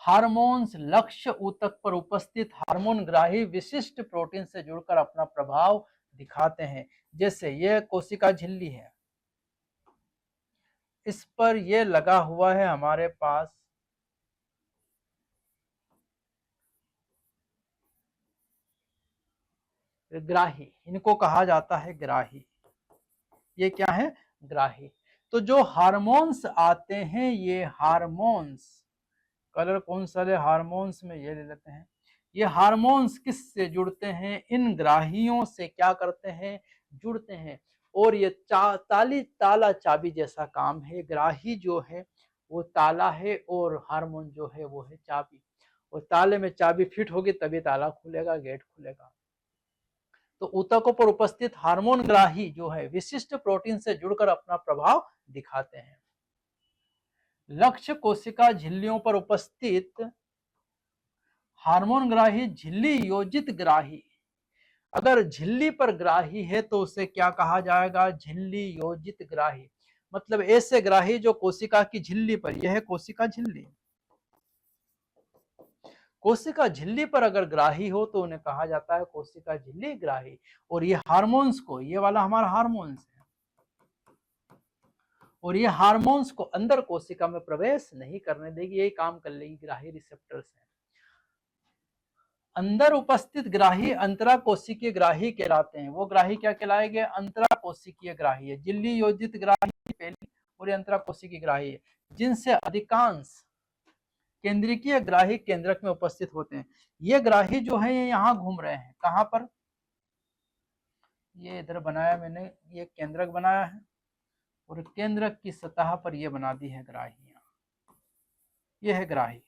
हार्मोन्स लक्ष्य ऊतक पर उपस्थित हार्मोन ग्राही विशिष्ट प्रोटीन से जुड़कर अपना प्रभाव दिखाते हैं। जैसे यह कोशिका झिल्ली है, इस पर यह लगा हुआ है हमारे पास ग्राही, इनको कहा जाता है ग्राही। ये क्या है, ग्राही। तो जो हार्मोन्स आते हैं, ये हार्मोन्स, कलर कौन सा ले, हार्मोन्स में ये ले लेते हैं। ये हार्मोन्स किस से जुड़ते हैं, इन ग्राहियों से क्या करते हैं, जुड़ते हैं। और ये ताला चाबी जैसा काम है। ग्राही जो है वो ताला है और हार्मोन जो है वो है चाबी। और ताले में चाबी फिट होगी तभी ताला खुलेगा, गेट खुलेगा। तो ऊतकों पर उपस्थित हार्मोन ग्राही जो है विशिष्ट प्रोटीन से जुड़कर अपना प्रभाव दिखाते हैं। लक्ष्य कोशिका झिल्लियों पर उपस्थित हार्मोन ग्राही झिल्ली योजित ग्राही। अगर झिल्ली पर ग्राही है तो उसे क्या कहा जाएगा? झिल्ली योजित ग्राही। मतलब ऐसे ग्राही जो कोशिका की झिल्ली पर, यह है कोशिका झिल्ली, कोशिका झिल्ली पर अगर ग्राही हो तो उन्हें कहा जाता है कोशिका झिल्ली ग्राही। और ये हार्मोन्स को, ये वाला हमारा हार्मोन्स है, और ये हार्मोन्स को अंदर कोशिका में प्रवेश नहीं करने देगी, यही काम कर लेगी ग्राही रिसेप्टर्स है। अंदर उपस्थित ग्राही अंतरा कोशिकीय ग्राही कहलाते हैं। वो ग्राही क्या कहलाएंगे? अंतरा कोशिकीय ग्राही है। झिल्ली योजित ग्राही पहली और अंतरा कोशिकीय ग्राही है, जिनसे अधिकांश केंद्रीय ग्राही केंद्रक में उपस्थित होते हैं। ये ग्राही जो है ये यहाँ घूम रहे हैं, कहाँ पर? ये इधर बनाया मैंने, ये केंद्रक बनाया है और केंद्रक की सतह पर ये बना दी है ग्राहियां, ये है ग्राही।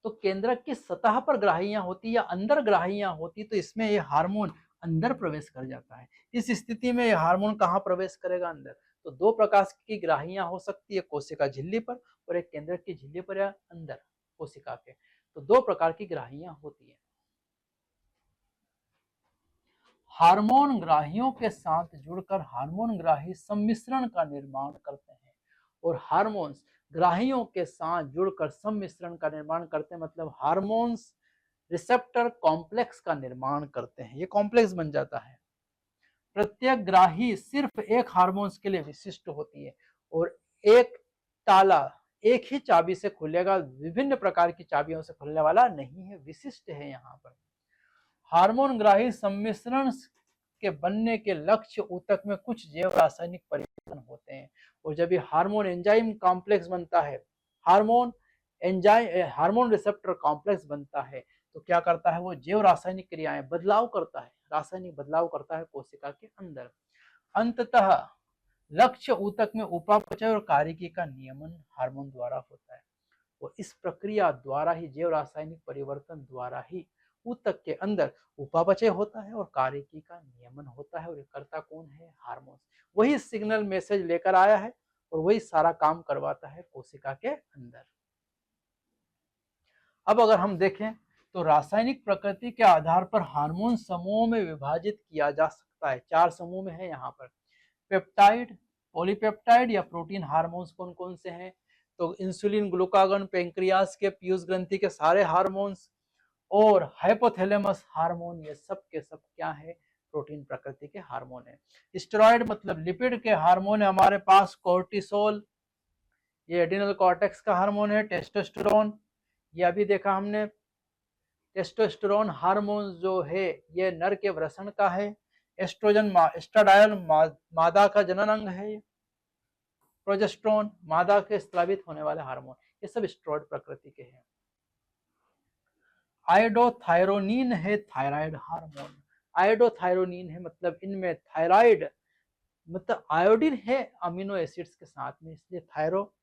तो केंद्रक की सतह पर ग्राहियां होती या अंदर ग्राहियां होती तो इसमें ये हार्मोन अंदर प्रवेश कर जाता है। इस स्थिति में ये हार्मोन कहाँ प्रवेश करेगा? अंदर। तो दो प्रकार की ग्राहियां हो सकती है, कोशिका झिल्ली पर और एक केंद्रक की झिल्ली पर या अंदर कोशिका के। तो दो प्रकार की ग्राहियां होती है। हार्मोन ग्राहियों के साथ जुड़कर हार्मोन ग्राही सम्मिश्रण का निर्माण करते हैं। और हार्मोन्स ग्राहियों के साथ जुड़कर सम्मिश्रण का निर्माण करते हैं, मतलब हार्मोन्स रिसेप्टर कॉम्प्लेक्स का निर्माण करते हैं। ये कॉम्प्लेक्स बन जाता है। प्रत्येक ग्राही सिर्फ एक हार्मोन्स के लिए विशिष्ट होती है और एक ताला एक ही चाबी से खुलेगा, विभिन्न प्रकार की चाबियों से खुलने वाला नहीं है, विशिष्ट है। यहाँ पर हार्मोन ग्राही सम्मिश्रण के बनने के लक्ष्य ऊतक में कुछ जैव रासायनिक परिवर्तन होते हैं। और जब ये हार्मोन एंजाइम कॉम्प्लेक्स बनता है, हार्मोन रिसेप्टर कॉम्प्लेक्स बनता है, तो क्या करता है? वो जैव रासायनिक क्रियाएं बदलाव करता है, रासायनिक बदलाव करता है कोशिका के अंदर। अंततः लक्ष्य ऊतक में उपापचय और कार्यकी का नियमन हार्मोन द्वारा होता है। और इस प्रक्रिया द्वारा ही, जैव रासायनिक परिवर्तन द्वारा ही ऊतक के अंदर उपापचय होता है और कार्यकी का नियमन होता है। और ये करता कौन है? हार्मोन। वही सिग्नल मैसेज लेकर आया है और वही सारा काम करवाता है कोशिका के अंदर। अब अगर हम देखें तो रासायनिक प्रकृति के आधार पर हार्मोन समूहों में विभाजित किया जा सकता है। 4 समूह में है यहाँ पर। पेप्टाइड, पॉलीपेप्टाइड या प्रोटीन हार्मोन्स कौन कौन से हैं? तो इंसुलिन, ग्लूकागन, पेंक्रियास के पीयूष ग्रंथि के सारे हार्मोन्स और हाइपोथैलेमस हार्मोन, ये सब के सब क्या है? प्रोटीन प्रकृति के हार्मोन है। स्टेरॉइड मतलब लिपिड के हार्मोन है हमारे पास। कोर्टिसोल, ये एड्रिनल कॉर्टेक्स का हार्मोन है। टेस्टोस्टेरोन, ये अभी देखा हमने। टेस्टोस्टेरोन हार्मोन जो है ये नर के वृषण का है। एस्ट्रोजन एस्ट्राडायल मादा का जनन अंग है। प्रोजेस्टेरोन मादा के स्रावित होने वाले हार्मोन, ये सब स्टेरॉइड प्रकृति के हैं। आयोडोथायरोनिन है थायराइड हार्मोन। आयोडोथायरोनिन है मतलब इनमें थायराइड, मतलब आयोडीन है अमीनो एसिड्स के साथ में, इसलिए thyro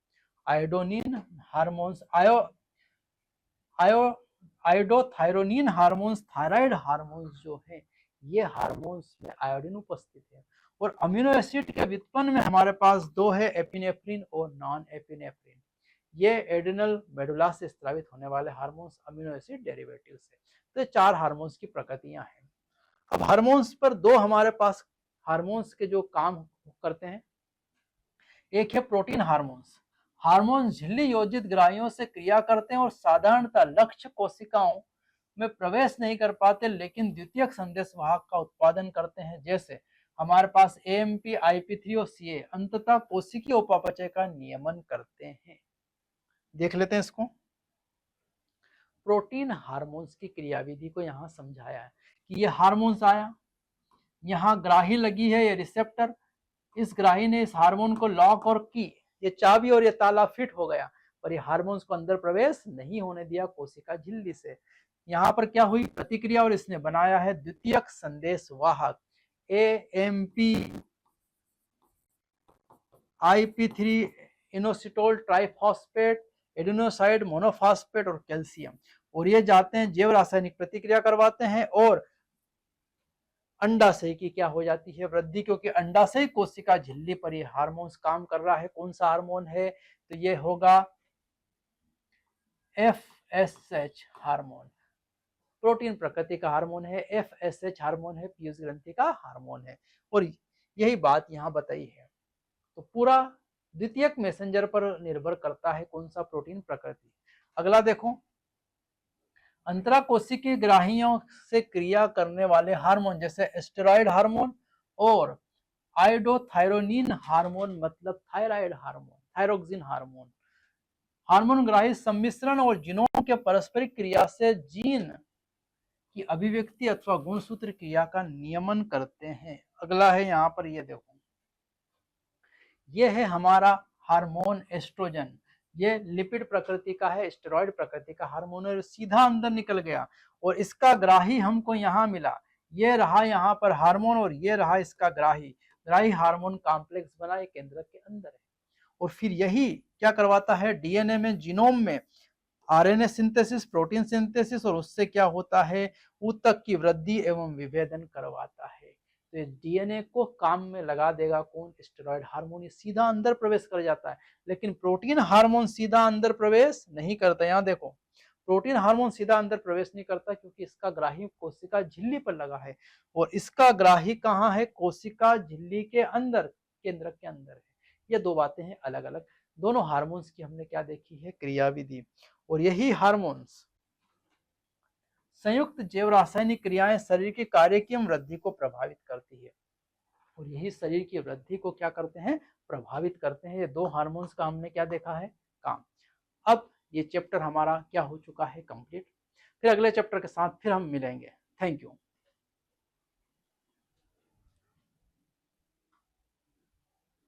iodonine hormones iodothyronine hormones, thyroid hormones जो है ये हार्मोन्स में आयोडीन उपस्थित है। और अमीनो एसिड के व्युत्पन्न में हमारे पास दो है, एपिनेफ्रिन और नॉन एपिनेफ्रिन। ये एड्रिनल मेडुला से स्रावित होने वाले हार्मोन्स अमीनो एसिड डेरिवेटिव्स है। तो 4 हार्मोन्स की प्रकृतियां हैं। अब हार्मोन्स पर दो हमारे पास हार्मोन्स के जो काम करते हैं, एक है प्रोटीन हार्मोन्स। हार्मोन झिल्ली योजित ग्राहियों से क्रिया करते हैं और साधारणतः लक्ष्य कोशिकाओं में प्रवेश नहीं कर पाते, लेकिन द्वितीयक संदेश वाहक का उत्पादन करते हैं। जैसे हमारे पास AMP, IP3 और CA अंततः कोशिकीय उपापचय का नियमन करते हैं। देख लेते हैं इसको। प्रोटीन हार्मोन्स की क्रियाविधि को यहाँ समझाया है कि ये हार्मोन्स आया, यहाँ ग्राही लगी है, ये रिसेप्टर, इस ग्राही ने इस हार्मोन को लॉक और की, ये चाबी और ये ताला फिट हो गया, पर ये हार्मोन्स को अंदर प्रवेश नहीं होने दिया कोशिका झिल्ली से। यहाँ पर क्या हुई? प्रतिक्रिया, और इसने बनाया है द्वितीयक संदेश वाहक AMP, IP3 inositol triphosphate, adenosine monophosphate और कैल्शियम। और ये जाते हैं जैव रासायनिक प्रतिक्रिया करवाते हैं और अंडाशय की क्या हो जाती है वृद्धि, क्योंकि अंडाशय कोशिका झिल्ली पर ये हार्मोन्स काम कर रहा है। कौन सा हार्मोन है? तो ये होगा FSH हार्मोन, प्रोटीन प्रकृति का हार्मोन है। FSH हार्मोन है पीयूष ग्रंथि का हार्मोन है। और यही बात यहाँ बताई है। तो पूरा द्वितीयक मैसेंजर पर निर्भर करता है कौन सा प्रोटीन प्रकृति। अगला देखो, अंतराकोशिकीय ग्राहियों से क्रिया करने वाले हार्मोन जैसे स्टेरॉयड हार्मोन और आयोडोथायरोनिन हार्मोन, मतलब thyroid hormone, thyroxine hormone, hormone ग्राही सम्मिश्रण और जीनों के पारस्परिक क्रिया से जीन की अभिव्यक्ति अथवा गुणसूत्र क्रिया का नियमन करते हैं। अगला है यहाँ पर, ये देखो, ये है हमारा हार्मोन एस्ट्रोजन। ये लिपिड प्रकृति का है, स्टेरॉइड प्रकृति का हार्मोन है, सीधा अंदर निकल गया और इसका ग्राही हमको यहाँ मिला। ये रहा यहाँ पर हार्मोन और ये रहा इसका ग्राही। ग्राही हार्मोन कॉम्प्लेक्स बना, ये केंद्रक के अंदर है। और फिर यही क्या करवाता है डीएनए में, जीनोम में आरएनए सिंथेसिस, प्रोटीन सिंथेसिस और उससे क्या होता है ऊतक की वृद्धि एवं विभेदन करवाता है। तो डीएनए को काम में लगा देगा कौन? Steroid hormone. ये सीधा अंदर प्रवेश कर जाता है, लेकिन प्रोटीन हार्मोन सीधा अंदर प्रवेश नहीं करता। यहाँ देखो, प्रोटीन हार्मोन सीधा अंदर प्रवेश नहीं करता क्योंकि इसका ग्राही कोशिका झिल्ली पर लगा है और इसका ग्राही कहाँ है? कोशिका झिल्ली के अंदर, केंद्रक के अंदर है। ये दो बातें हैं अलग अलग। दोनों हार्मोन्स की हमने क्या देखी है? क्रियाविधि। और यही हार्मोन्स संयुक्त जैव रासायनिक क्रियाएं शरीर के कार्य की वृद्धि को प्रभावित करती है और यही शरीर की वृद्धि को क्या करते हैं? प्रभावित करते हैं। ये दो हार्मोन्स का हमने क्या देखा है? काम। अब ये चैप्टर हमारा क्या हो चुका है? कंप्लीट। फिर अगले चैप्टर के साथ फिर हम मिलेंगे। Thank you.